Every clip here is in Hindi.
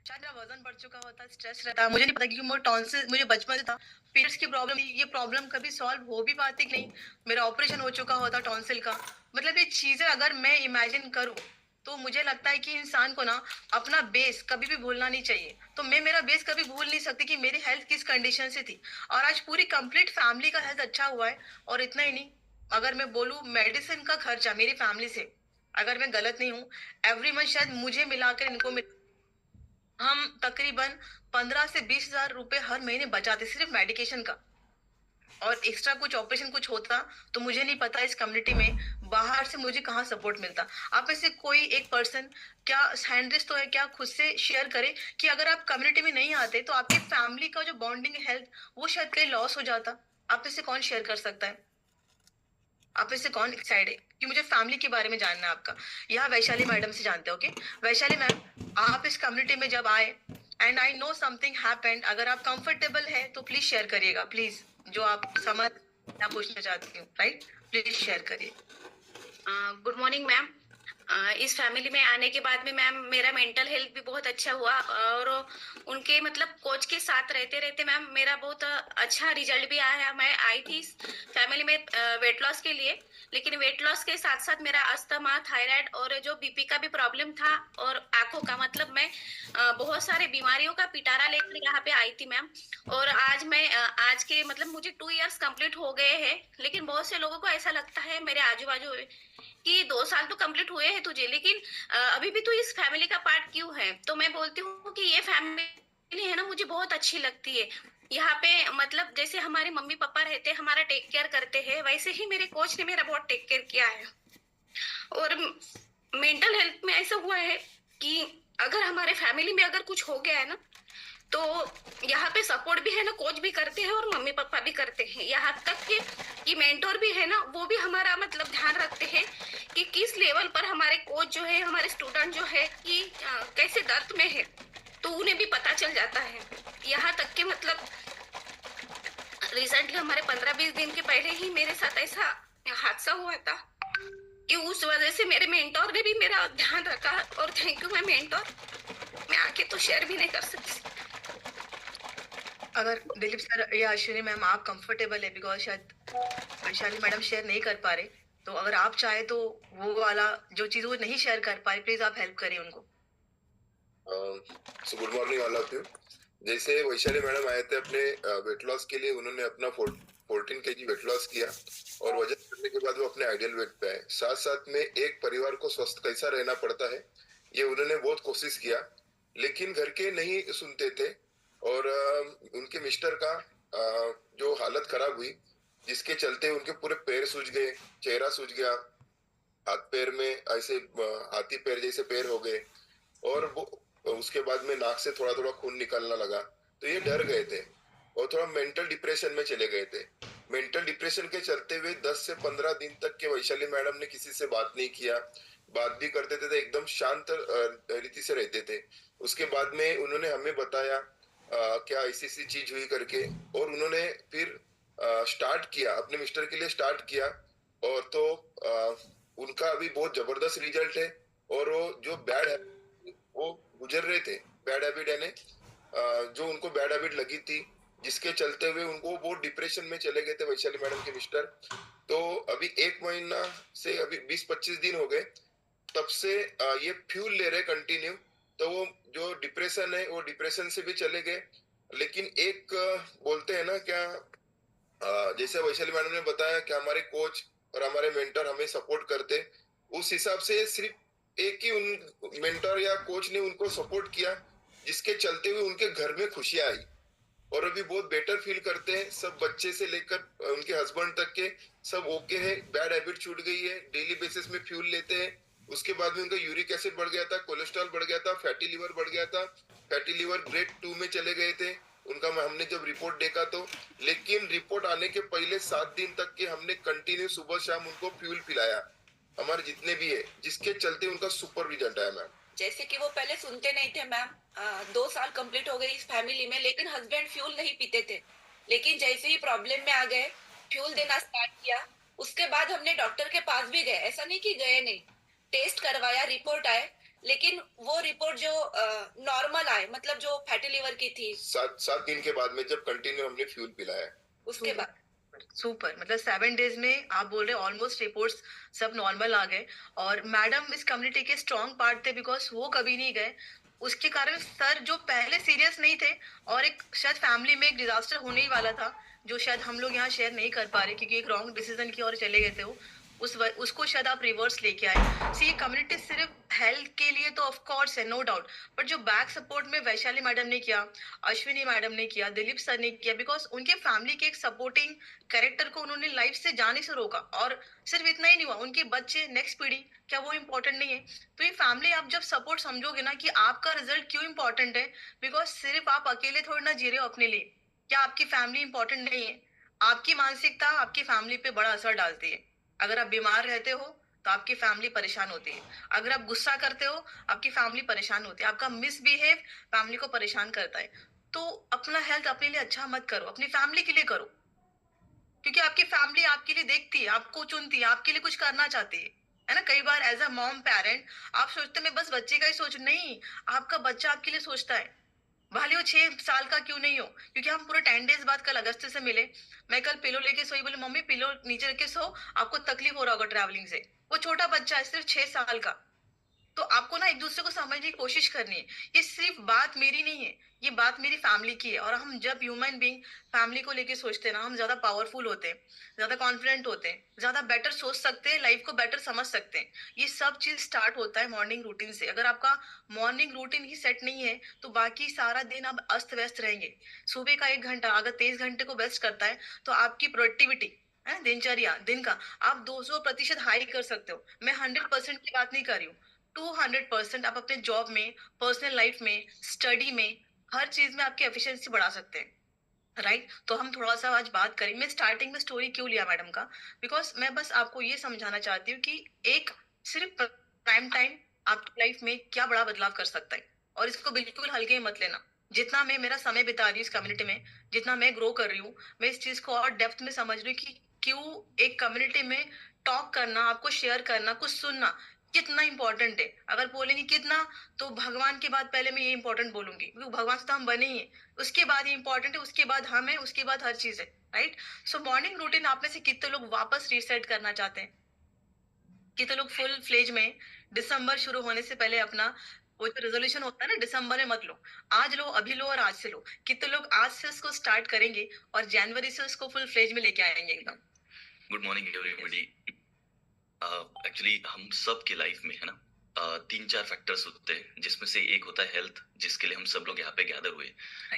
शायद मेरा वज़न बढ़ चुका होता, स्ट्रेस रहता, मुझे नहीं पता क्योंकि वो टॉन्सिल मुझे बचपन से था। पीरियड्स की प्रॉब्लम ये प्रॉब्लम कभी सॉल्व हो भी पाती कि नहीं, मेरा ऑपरेशन हो चुका होता टॉन्सिल का। मतलब ये चीज़ें अगर मैं इमेजिन करूँ, तो मुझे लगता है कि इंसान को ना अपना बेस कभी भी भूलना नहीं चाहिए। तो मैं मेरा बेस कभी भूल नहीं सकती कि मेरी हेल्थ किस कंडीशन से थी और आज पूरी कंप्लीट फैमिली का हेल्थ अच्छा हुआ है। और इतना ही नहीं, अगर मैं बोलूँ मेडिसिन का खर्चा मेरी फैमिली से, अगर मैं गलत नहीं हूँ, एवरी मंथ शायद मुझे मिलाकर इनको हम तकरीबन 15 से 20,000 रुपए हर महीने बचाते सिर्फ मेडिकेशन का। और एक्स्ट्रा कुछ ऑपरेशन कुछ होता तो मुझे नहीं पता इस कम्युनिटी में बाहर से मुझे कहाँ सपोर्ट मिलता। आप में से कोई एक पर्सन क्या साइंटिस्ट तो है क्या खुद से शेयर करे कि अगर आप कम्युनिटी में नहीं आते तो आपकी फैमिली का जो बॉन्डिंग हेल्थ वो शायद कहीं लॉस हो जाता। आप में से कौन शेयर कर सकता है? आप में से कौन एक्साइटेड है कि मुझे फैमिली के बारे में जानना है आपका? यहाँ वैशाली मैडम से जानते हैं। ओके वैशाली मैम, आप इस कम्युनिटी में जब आए and I know something happened, अगर आप कंफर्टेबल है तो प्लीज शेयर करिएगा। प्लीज जो आप समझ मैं पूछना चाहती हूँ, राइट? प्लीज शेयर करिए। Good morning ma'am. इस फैमिली में आने के बाद में मैम मेरा मेंटल हेल्थ भी बहुत अच्छा हुआ और उनके मतलब कोच के साथ रहते रहते मैम मेरा बहुत अच्छा रिजल्ट भी आया। मैं आई थी इस फैमिली में वेट लॉस के लिए, लेकिन वेट लॉस के साथ साथ मेरा अस्थमा, थायराइड और जो बीपी का भी प्रॉब्लम था और आंखों का, मतलब मैं बहुत सारे बीमारियों का पिटारा लेकर यहाँ पे आई थी मैम। और आज मैं आज के मतलब मुझे 2 इयर्स कंप्लीट हो गए हैं, लेकिन बहुत से लोगों को ऐसा लगता है मेरे आजू बाजू कि 2 साल तो कंप्लीट हुए हैं तुझे, लेकिन अभी भी तू इस फैमिली का पार्ट क्यों है? तो मैं बोलती हूँ कि ये फैमिली है ना, मुझे बहुत अच्छी लगती है। यहाँ पे मतलब जैसे हमारे मम्मी पापा रहते हैं, हमारा टेक केयर करते हैं, वैसे ही मेरे कोच ने मेरा बहुत टेक केयर किया है। और मेंटल हेल्थ में ऐसा हुआ है कि अगर हमारे फैमिली में अगर कुछ हो गया है ना, तो यहाँ पे सपोर्ट भी है ना, कोच भी करते हैं और मम्मी पापा भी करते हैं। यहाँ तक कि मेंटोर भी है ना, वो भी हमारा मतलब ध्यान रखते हैं कि किस लेवल पर हमारे कोच जो है, हमारे स्टूडेंट जो है कि कैसे दर्द में है, तो उन्हें भी पता चल जाता है। यहाँ तक कि मतलब रिसेंटली हमारे 15-20 दिन के पहले ही मेरे साथ ऐसा हादसा हुआ था कि उस वजह से मेरे मेंटोर ने भी मेरा ध्यान रखा। और थैंक यू माय मेंटोर। मैं आके तो शेयर भी नहीं कर सकती। अगर दिलीप सर या अश्विनी मैम आप कंफर्टेबल है, बिकॉज शायद वैशाली मैडम शेयर नहीं कर पा रहे, तो अगर आप चाहे तो वो वाला जो चीज वो नहीं शेयर कर पाए प्लीज आप हेल्प करिए उनको। So good morning all of you. जैसे वैशाली मैडम आए थे अपने वेट लॉस के लिए, उन्होंने अपना 14 kg वेट लॉस किया और वजन करने के बाद वो अपने आइडियल वेट पे आए। साथ साथ में एक परिवार को स्वस्थ कैसा रहना पड़ता है ये उन्होंने बहुत कोशिश किया, लेकिन घर के नहीं सुनते थे। और उनके मिस्टर का जो हालत खराब हुई, जिसके चलते उनके पूरे पैर सूज गए, चेहरा सूज गया, हाथ पैर में ऐसे हाथी पैर जैसे पैर हो गए और वो उसके बाद में नाक से थोड़ा थोड़ा खून निकलना लगा। तो ये डर गए थे और थोड़ा मेंटल डिप्रेशन में चले गए थे। मेंटल डिप्रेशन के चलते हुए 10 से 15 दिन तक के वैशाली मैडम ने किसी से बात नहीं किया। बात भी करते थे तो एकदम शांत रीति से रहते थे। उसके बाद में उन्होंने हमें बताया क्या ऐसी ऐसी चीज हुई करके, और उन्होंने फिर स्टार्ट किया, अपने मिस्टर के लिए स्टार्ट किया। और तो उनका अभी बहुत जबरदस्त रिजल्ट है। और वो जो बैड वो गुजर रहे थे, बैड हैबिट यानी जो उनको बैड हैबिट लगी थी, जिसके चलते हुए उनको वो डिप्रेशन में चले गए थे वैशाली मैडम के मिस्टर। तो अभी 1 महीना से अभी 20-25 दिन हो गए, तब से ये फ्यूल ले रहे कंटिन्यू। तो वो जो डिप्रेशन है वो डिप्रेशन से भी चले गए। लेकिन एक बोलते हैं ना क्या, जैसे वैशाली मैडम ने बताया कि हमारे कोच और हमारे मेंटर हमें सपोर्ट करते, उस हिसाब से सिर्फ एक ही उन मेंटर या कोच ने उनको सपोर्ट किया, जिसके चलते हुए उनके घर में खुशियां आई और अभी बहुत बेटर फील करते हैं। सब बच्चे से लेकर उनके हस्बैंड तक के सब ओके है, बैड हैबिट छूट गई है, डेली बेसिस में फ्यूल लेते हैं। उसके बाद में उनका यूरिक एसिड बढ़ गया था, कोलेस्ट्रॉल बढ़ गया था, फैटी लिवर बढ़ गया था, फैटी लिवर ग्रेड 2 में चले गए थे उनका। हमने जब रिपोर्ट देखा तो, लेकिन रिपोर्ट आने के पहले 7 दिन तक के हमने कंटिन्यू सुबह शाम उनको फ्यूल पिलाया, हमारे जितने भी है, जिसके चलते उनका सुपर रिजल्ट आया मैम। जैसे कि वो पहले सुनते नहीं थे मैम। 2 साल कंप्लीट हो गए इस फैमिली में, लेकिन हस्बैंड फ्यूल नहीं पीते थे। लेकिन जैसे ही प्रॉब्लम में आ गए, फ्यूल देना स्टार्ट किया। उसके बाद हमने डॉक्टर के पास भी गए, ऐसा नहीं कि गए नहीं, टेस्ट करवाया, रिपोर्ट आए, लेकिन वो रिपोर्ट जो नॉर्मल आए, मतलब जो फैटी लिवर की थी, 7 दिन के बाद में जब कंटिन्यू हमने फ्यूल पिलाया। उसके बाद सुपर, मतलब 7 डेज में आप बोल रहे ऑलमोस्ट रिपोर्ट्स सब नॉर्मल आ गए। और मैडम इस कम्युनिटी के स्ट्रॉन्ग पार्ट थे, बिकॉज वो कभी नहीं गए। उसके कारण सर जो पहले सीरियस नहीं थे, और एक शायद फैमिली में एक डिजास्टर होने ही वाला था, जो शायद हम लोग यहाँ शेयर नहीं कर पा रहे क्योंकि एक रॉन्ग डिसीजन की ओर चले गए थे वो, उसको शायद आप रिवर्स लेके आए। सी, ये कम्युनिटी सिर्फ हेल्थ के लिए तो ऑफ कोर्स है, नो डाउट, बट जो बैक सपोर्ट में वैशाली मैडम ने किया, अश्विनी मैडम ने किया, दिलीप सर ने किया, बिकॉज उनके फैमिली के एक सपोर्टिंग कैरेक्टर को उन्होंने लाइफ से जाने से रोका। और सिर्फ इतना ही नहीं हुआ, उनके बच्चे, नेक्स्ट पीढ़ी, क्या वो इम्पोर्टेंट नहीं है? तो ये फैमिली आप जब सपोर्ट समझोगे ना कि आपका रिजल्ट क्यों इम्पोर्टेंट है, बिकॉज सिर्फ आप अकेले थोड़ी ना जी रहे हो अपने लिए, क्या आपकी फैमिली इंपॉर्टेंट नहीं है? आपकी मानसिकता आपकी फैमिली पे बड़ा असर डालती है। अगर आप बीमार रहते हो तो आपकी फैमिली परेशान होती है। अगर आप गुस्सा करते हो, आपकी फैमिली परेशान होती है। आपका मिसबिहेव फैमिली को परेशान करता है। तो अपना हेल्थ अपने लिए अच्छा मत करो, अपनी फैमिली के लिए करो, क्योंकि आपकी फैमिली आपके लिए देखती है, आपको चुनती है, आपके लिए कुछ करना चाहती है ना? कई बार एज अ मॉम पेरेंट आप सोचते मैं बस बच्चे का ही सोच, नहीं, आपका बच्चा आपके लिए सोचता है, भले वो 6 साल का क्यों नहीं हो। क्योंकि हम पूरे 10 डेज बाद कल अगस्त से मिले, मैं कल पिलो लेके सोई, बोले मम्मी पिलो नीचे रख के सो, आपको तकलीफ हो रहा होगा ट्रैवलिंग से। वो छोटा बच्चा है, सिर्फ 6 साल का। तो आपको ना एक दूसरे को समझने की कोशिश करनी है। ये सिर्फ बात मेरी नहीं है, ये बात मेरी फैमिली की है। और हम जब ह्यूमन बीइंग फैमिली को लेके सोचते हैं ना, हम ज्यादा पावरफुल होते हैं, ज्यादा कॉन्फिडेंट होते हैं, ज्यादा बेटर सोच सकते हैं, लाइफ को बेटर समझ सकते हैं। ये सब चीज स्टार्ट होता है मॉर्निंग रूटीन से। अगर आपका मॉर्निंग रूटीन ही सेट नहीं है तो बाकी सारा दिन आप अस्त व्यस्त रहेंगे। सुबह का 1 घंटा अगर 23 घंटे को बेस्ट करता है तो आपकी प्रोडक्टिविटी है, दिनचर्या दिन का, आप 200% हाई कर सकते हो। मैं 100% की बात नहीं कर रही हूँ, 200% आप अपने जॉब में, पर्सनल लाइफ में, स्टडी में, हर चीज में आपकी एफिशिएंसी बढ़ा सकते हैं। राइट, तो हम थोड़ा सा आज बात करें। मैं स्टार्टिंग में स्टोरी क्यों लिया मैडम का, बिकॉज मैं बस आपको ये समझाना चाहती हूँ कि एक सिर्फ प्राइम टाइम आपकी लाइफ में क्या बड़ा बदलाव कर सकता है। और इसको बिल्कुल हल्के में मत लेना। जितना मैं मेरा समय बिता रही हूँ इस कम्युनिटी में, जितना मैं ग्रो कर रही हूँ, मैं इस चीज को और डेप्थ में समझ रही हूँ कि क्यों एक कम्युनिटी में टॉक करना, आपको शेयर करना, कुछ सुनना कितना इंपॉर्टेंट है। अगर बोलेंगे कितना, तो भगवान के बाद पहले मैं ये इंपॉर्टेंट बोलूंगी, क्योंकि भगवान से तो हम बने ही हैं। उसके बाद ये इंपॉर्टेंट है, उसके बाद हम है, उसके बाद हर चीज है। राइट। सो मॉर्निंग रूटीन आप में से कितने लोग वापस रीसेट करना चाहते हैं? कितने लोग फुल फ्लेज में दिसंबर शुरू होने से पहले अपना वो जो रेजोल्यूशन होता है ना, दिसंबर में मत लो, आज लो, अभी लो और आज से लो। कितने लोग आज से उसको स्टार्ट करेंगे और जनवरी से उसको फुल फ्लेज में लेके आएंगे एकदम? Good morning everybody. एक्चुअली हम सब के लाइफ में है ना, 3-4 फैक्टर्स होते हैं, जिसमें से एक होता है हेल्थ, जिसके लिए हम सब लोग यहाँ पे गैदर हुए।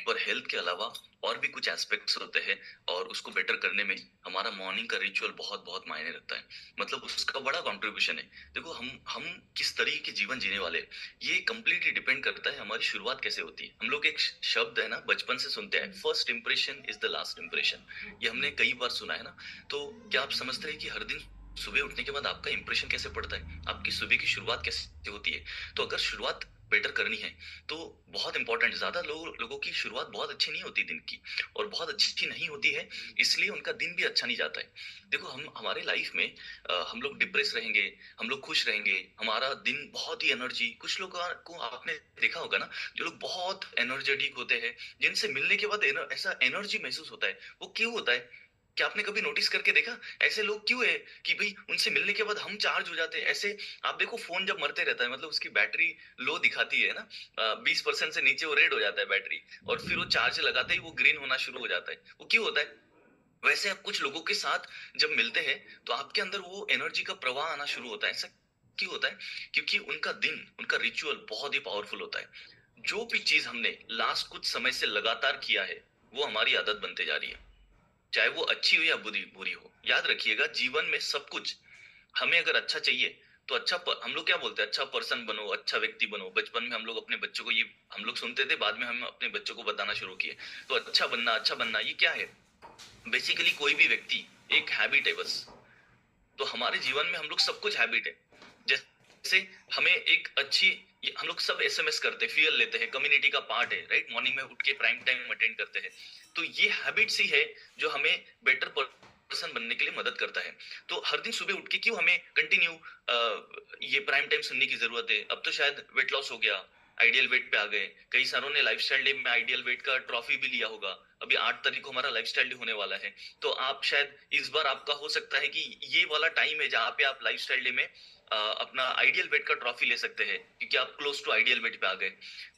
और हेल्थ के अलावा और भी कुछ एस्पेक्ट्स होते हैं, और उसको बेटर करने में हमारा मॉर्निंग का रिचुअल बहुत बहुत मायने रखता है। मतलब उसका बड़ा कंट्रीब्यूशन है। देखो, हम किस तरीके के जीवन जीने वाले हैं, ये कंप्लीटली डिपेंड करता है हमारी शुरुआत कैसे होती है। हम लोग एक शब्द है ना, बचपन से सुनते हैं, first impression is the last impression. ये हमने कई बार सुना है ना। तो क्या आप समझते हैं कि हर दिन सुबह उठने के बाद आपका इंप्रेशन कैसे पड़ता है, आपकी सुबह की शुरुआत कैसे होती है? तो अगर शुरुआत बेटर करनी है तो बहुत इंपॉर्टेंट, ज्यादा लोगों की शुरुआत बहुत अच्छी नहीं होती दिन की, और बहुत अच्छी नहीं होती है, इसलिए उनका दिन भी अच्छा नहीं जाता है। देखो, हम हमारे लाइफ में हम लोग डिप्रेस रहेंगे, हम लोग खुश रहेंगे, हमारा दिन बहुत ही एनर्जी, कुछ लोग को आपने देखा होगा ना, जो लोग बहुत एनर्जेटिक होते हैं, जिनसे मिलने के बाद ऐसा एनर्जी महसूस होता है, वो क्यों होता है? क्या आपने कभी नोटिस करके देखा ऐसे लोग क्यों है कि भाई उनसे मिलने के बाद हम चार्ज हो जाते हैं? ऐसे आप देखो, फोन जब मरते रहता है, मतलब उसकी बैटरी लो दिखाती है ना, 20% से नीचे वो रेड हो जाता है बैटरी, और फिर वो चार्ज लगाते ही वो ग्रीन होना शुरू हो जाता है। वो क्यों होता है? वैसे आप कुछ लोगों के साथ जब मिलते हैं तो आपके अंदर वो एनर्जी का प्रवाह आना शुरू होता है। ऐसा क्यों होता है? क्योंकि उनका दिन, उनका रिचुअल बहुत ही पावरफुल होता है। जो भी चीज हमने लास्ट कुछ समय से लगातार किया है, वो हमारी आदत बनते जा रही है, चाहे वो अच्छी हो या बुरी बुरी हो। याद रखिएगा, जीवन में सब कुछ हमें अगर अच्छा चाहिए तो हम लोग क्या बोलते हैं, अच्छा पर्सन बनो, अच्छा व्यक्ति बनो। बचपन में हम लोग अपने बच्चों को ये हम लोग सुनते थे, बाद में हम अपने बच्चों को बताना शुरू किए। तो अच्छा बनना ये क्या है? बेसिकली कोई भी व्यक्ति एक हैबिट है बस। तो हमारे जीवन में हम लोग सब कुछ हैबिट है। जैसे हमें एक अच्छी, हम लोग सब एसएमएस करते हैं, फ्यूल लेते हैं, कम्युनिटी का पार्ट है, राइट? मॉर्निंग में उठ के प्राइम टाइम अटेंड करते हैं। तो ये हैबिट्स ही है जो हमें बेटर पर्सन बनने के लिए मदद करता है। तो हर दिन सुबह उठ के क्यों हमें कंटिन्यू ये प्राइम टाइम सुनने की जरूरत है? अब तो शायद वेट लॉस हो गया, आइडियल वेट पे आ गए, कई सारों ने लाइफस्टाइल डे में आइडियल वेट का ट्रॉफी भी लिया होगा। अभी 8 तारीख को हमारा लाइफस्टाइल डे होने वाला है, तो आप शायद इस बार आपका हो सकता है कि ये वाला टाइम है जहाँ पे आप लाइफस्टाइल डे में अपना आइडियल वेट का ट्रॉफी ले सकते हैं, क्योंकि आप क्लोज टू आइडियल वेट पे आ गए।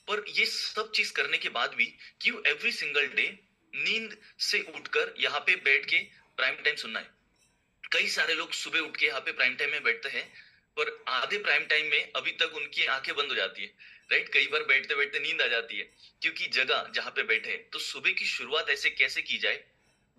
पर ये सब चीज करने के बाद भी क्यों एवरी सिंगल डे नींद से उठकर यहाँ पे बैठ के प्राइम टाइम सुनना है? कई सारे लोग सुबह उठ के यहाँ पे प्राइम टाइम में बैठते हैं, पर आधे प्राइम टाइम में अभी तक उनकी आंखें बंद हो जाती है, राइट? कई बार बैठते बैठते नींद आ जाती है, क्योंकि जगह जहाँ पे बैठे हैं। तो सुबह की शुरुआत ऐसे कैसे की जाए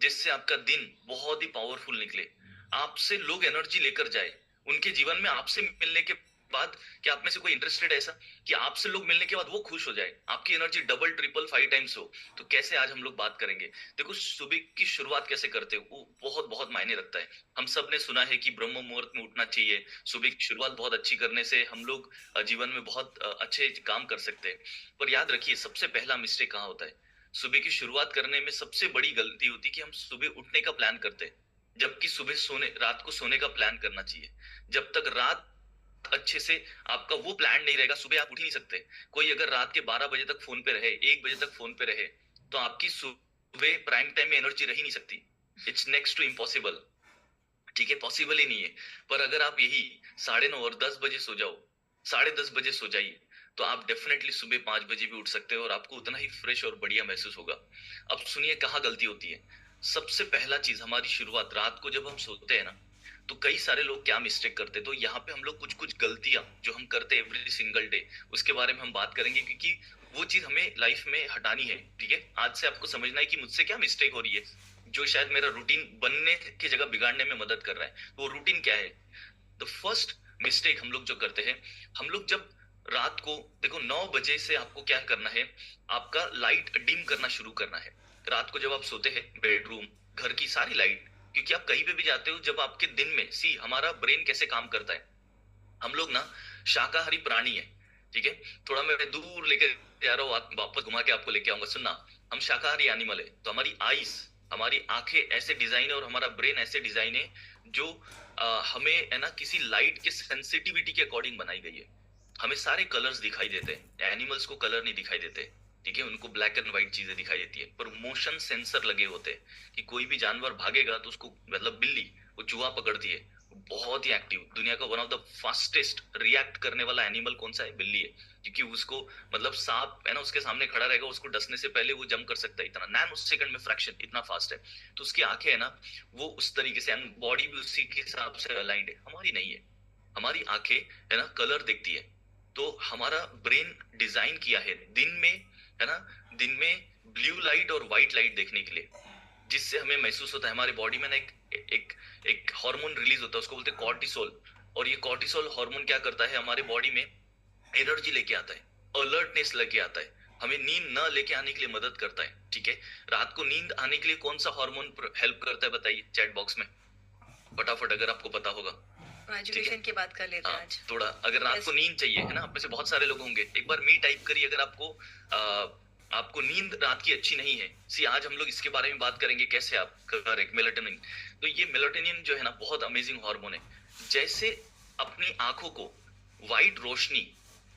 जिससे आपका दिन बहुत ही पावरफुल निकले, आपसे लोग एनर्जी लेकर जाए उनके जीवन में। आपसे मिलने के बाद क्या आप में से कोई इंटरेस्टेड है ऐसा कि आपसे लोग मिलने के बाद वो खुश हो जाए, आपकी एनर्जी डबल ट्रिपल 5 टाइम्स हो? तो कैसे आज हम लोग बात करेंगे। देखो, सुबह की शुरुआत कैसे करते हो वो बहुत बहुत मायने रखता है। हम सब ने सुना है कि ब्रह्म मुहूर्त में उठना चाहिए, सुबह की शुरुआत बहुत अच्छी करने से हम लोग जीवन में बहुत अच्छे काम कर सकते हैं। पर याद रखिए, सबसे पहला मिस्टेक कहाँ होता है? सुबह की शुरुआत करने में सबसे बड़ी गलती होती है कि हम सुबह उठने का प्लान करते हैं, जबकि सुबह रात को सोने का प्लान करना चाहिए। जब तक रात अच्छे से आपका वो प्लान नहीं रहेगा, सुबह आप उठ ही नहीं सकते। कोई अगर रात के 12 बजे तक फोन पे रहे, 1 बजे तक फोन पे रहे, तो आपकी सुबह प्राइम टाइम में एनर्जी रह ही नहीं सकती। इट्स नेक्स्ट टू इम्पॉसिबल, ठीक है? पॉसिबल ही नहीं है। पर अगर आप यही 9:30 और 10 बजे सो जाओ, 10:30 बजे सो जाइए, तो आप डेफिनेटली सुबह 5 बजे भी उठ सकते हो और आपको उतना ही फ्रेश और बढ़िया महसूस होगा। अब सुनिए कहाँ गलती होती है। सबसे पहला चीज, हमारी शुरुआत रात को जब हम सोते हैं ना, तो कई सारे लोग क्या मिस्टेक करते हैं, तो यहाँ पे हम लोग कुछ कुछ गलतियां जो हम करते हैं एवरी सिंगल डे, उसके बारे में हम बात करेंगे, क्योंकि वो चीज हमें लाइफ में हटानी है। ठीक है, आज से आपको समझना है कि मुझसे क्या मिस्टेक हो रही है जो शायद मेरा रूटीन बनने की जगह बिगाड़ने में मदद कर रहा है। तो वो रूटीन क्या है? द फर्स्ट मिस्टेक हम लोग जो करते हैं, हम लोग जब रात को, देखो 9 बजे से आपको क्या करना है, आपका लाइट डिम करना शुरू करना है। रात को जब आप सोते हैं, बेडरूम, घर की सारी लाइट, क्योंकि आप कहीं पे भी जाते हो, जब आपके दिन में हमारा ब्रेन कैसे काम करता है, हम लोग ना शाकाहारी प्राणी है। ठीक है, थोड़ा मैं दूर लेकर जा रहा हूँ, वापस घुमा के आपको लेके आऊंगा। सुनना, हम शाकाहारी एनिमल है, तो हमारी आईज, हमारी आंखें ऐसे डिजाइन है और हमारा ब्रेन ऐसे डिजाइन है जो हमें है ना किसी लाइट के सेंसिटिविटी के अकॉर्डिंग बनाई गई है। हमें सारे कलर्स दिखाई देते हैं, एनिमल्स को कलर नहीं दिखाई देते। ठीक है, उनको ब्लैक एंड व्हाइट चीजें दिखाई देती है, पर मोशन सेंसर लगे होते हैं कि कोई भी जानवर भागेगा तो उसको, मतलब बिल्ली वो चूहा पकड़ती है, बहुत ही एक्टिव, दुनिया का one of the fastest react करने वाला एनिमल कौन सा है? बिल्ली है। क्योंकि उसको, मतलब सांप है ना उसके सामने खड़ा रहेगा, उसको डसने से पहले वो जंप कर सकता है, इतना नैनो सेकंड में फ्रैक्शन, इतना फास्ट है। तो उसकी आंखें है ना वो उस तरीके से, बॉडी भी उसी के हिसाब से अलाइंड है। हमारी नहीं है, हमारी आंखें है ना कलर देखती है। तो हमारा ब्रेन डिजाइन किया है दिन में, है ना, दिन में ब्लू लाइट और व्हाइट लाइट देखने के लिए, जिससे हमें महसूस होता है हमारे बॉडी में ना एक एक हार्मोन रिलीज होता है, उसको बोलते हैं कॉर्टिसोल। और ये कॉर्टिसोल हार्मोन क्या करता है, हमारे बॉडी में एनर्जी लेके आता है, अलर्टनेस लेके आता है, हमें नींद न लेके आने के लिए मदद करता है। ठीक है, रात को नींद आने के लिए कौन सा हार्मोन हेल्प करता है बताइए चैट बॉक्स में फटाफट, अगर आपको पता होगा। एजुकेशन की बात कर लेते हैं आज। थोड़ा, अगर रात को नींद चाहिए, है ना, आप में से बहुत सारे लोग होंगे, एक बार मी टाइप करिए अगर आपको नींद रात की अच्छी नहीं है। आज हम लोग इसके बारे में बात करेंगे, कैसे आप करेक्ट मेलाटोनिन। तो ये मेलाटोनिन जो है ना बहुत अमेजिंग हार्मोन है। जैसे अपनी आंखों को व्हाइट रोशनी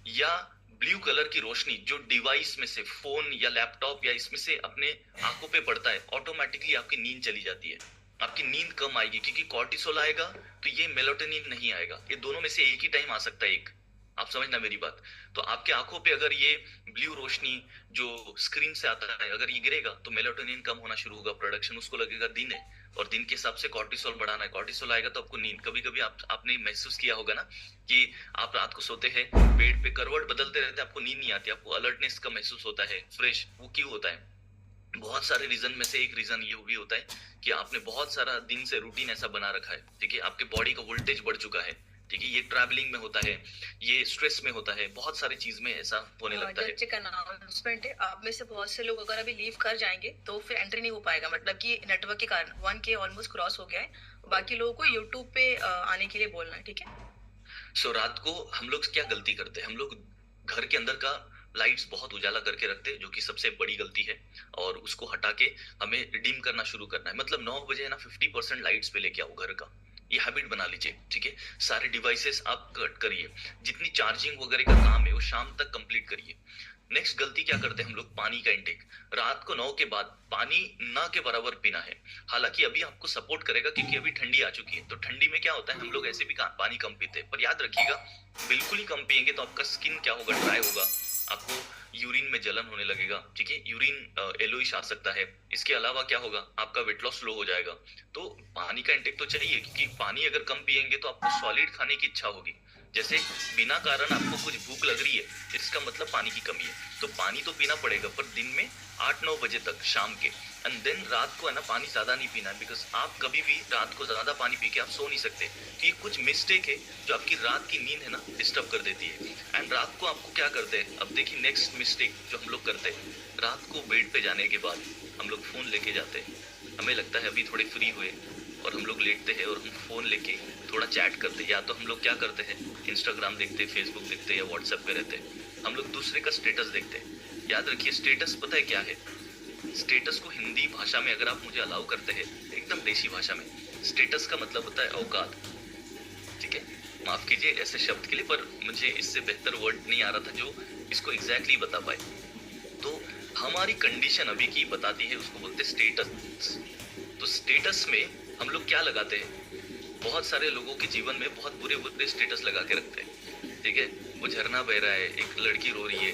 या ब्लू कलर की रोशनी जो डिवाइस में से, फोन या लैपटॉप या इसमें से अपने आंखों पे पड़ता है, ऑटोमेटिकली आपकी नींद चली जाती है, आपकी नींद कम आएगी, क्योंकि कॉर्टिसोल आएगा तो ये मेलाटोनिन नहीं आएगा। ये दोनों में से एक ही टाइम आ सकता है, एक, आप समझना मेरी बात। तो आपके आंखों पे अगर ये ब्लू रोशनी जो स्क्रीन से आता है अगर ये गिरेगा तो मेलाटोनिन कम होना शुरू होगा, प्रोडक्शन, उसको लगेगा दिन है, और दिन के हिसाब से कॉर्टिसोल बढ़ाना है। कॉर्टिसोल आएगा तो आपको नींद, कभी कभी आपने महसूस किया होगा ना कि आप रात को सोते हैं, बेड पे करवट बदलते रहते, आपको नींद नहीं आती, आपको अलर्टनेस का महसूस होता है, फ्रेश। वो क्यों होता है? बहुत सारे रीजन में से एक रीजन ये भी होता है कि आपने बहुत सारा दिन से रूटीन ऐसा बना रखा है। ठीक है, आपके बॉडी का वोल्टेज बढ़ चुका है। ठीक है, ये ट्रैवलिंग में होता है, ये स्ट्रेस में होता है, बहुत सारी चीज में ऐसा होने लगता है। जस्ट एक अनाउंसमेंट है, आप में से बहुत से लोग अगर अभी लीव कर जाएंगे तो फिर एंट्री नहीं हो पाएगा, मतलब कि नेटवर्क के कारण 1K ऑलमोस्ट क्रॉस हो गया है। बाकी लोगों को यूट्यूब पे आने के लिए बोलना है, ठीक है? रात को हम लोग क्या गलती करते हैं, हम लोग घर के अंदर का लाइट्स बहुत उजाला करके रखते हैं, जो कि सबसे बड़ी गलती है, और उसको हटा के हमें डिम करना शुरू करना है। मतलब 9 बजे है ना 50% लाइट्स पे लेके आओ घर का, ये हैबिट बना लीजिए, ठीक है। सारे डिवाइसेस आप कट करिए, जितनी चार्जिंग वगैरह का काम है वो शाम तक कंप्लीट करिए। नेक्स्ट गलती क्या करते हैं हम लोग, पानी का इंटेक। रात को 9 के बाद पानी ना के बराबर पीना है। हालांकि अभी आपको सपोर्ट करेगा क्योंकि अभी ठंडी आ चुकी है, तो ठंडी में क्या होता है हम लोग ऐसे भी पानी कम पीते हैं, पर याद रखिएगा बिल्कुल ही कम पिएंगे तो आपका स्किन क्या होगा, ड्राई होगा, आपको यूरिन में जलन होने लगेगा, ठीक है, यूरिन येलोइश आ सकता है। इसके अलावा क्या होगा, आपका वेट लॉस स्लो हो जाएगा। तो पानी का इंटेक तो चाहिए, क्योंकि पानी अगर कम पिएंगे तो आपको सॉलिड खाने की इच्छा होगी। जैसे बिना कारण आपको कुछ भूख लग रही है, इसका मतलब पानी की कमी है, तो पानी तो पीना पड़ेगा, पर दिन में 8-9 बजे तक शाम के। एंड देन रात को है ना पानी ज्यादा नहीं पीना है, बिकॉज आप कभी भी रात को ज्यादा पानी पी के आप सो नहीं सकते, तो ये कुछ मिस्टेक है जो आपकी रात की नींद है ना डिस्टर्ब कर देती है। एंड रात को आपको क्या करते हैं, अब देखिए नेक्स्ट मिस्टेक जो हम लोग करते हैं, रात को बेड पे जाने के बाद हम लोग फोन लेके जाते हैं। हमें लगता है अभी थोड़े फ्री हुए, और हम लोग लेटते हैं और हम फोन लेके थोड़ा चैट करते हैं, या तो हम लोग क्या करते हैं, इंस्टाग्राम देखते, फेसबुक देखते, या व्हाट्सएप पे रहते हैं, हम लोग दूसरे का स्टेटस देखते हैं। याद रखिए स्टेटस पता है क्या है, स्टेटस को हिंदी भाषा में अगर आप मुझे अलाउ करते हैं, एकदम देसी भाषा में, स्टेटस का मतलब होता है औकात, ठीक है। माफ कीजिए ऐसे शब्द के लिए, पर मुझे इससे बेहतर वर्ड नहीं आ रहा था जो इसको एग्जैक्टली बता पाए। तो हमारी कंडीशन अभी की बताती है, उसको बोलते स्टेटस। तो स्टेटस में हम लोग क्या लगाते हैं, बहुत सारे लोगों के जीवन में बहुत बुरे बुरे स्टेटस लगा के रखते हैं, ठीक है। वो झरना बह रहा है, एक लड़की रो रही है,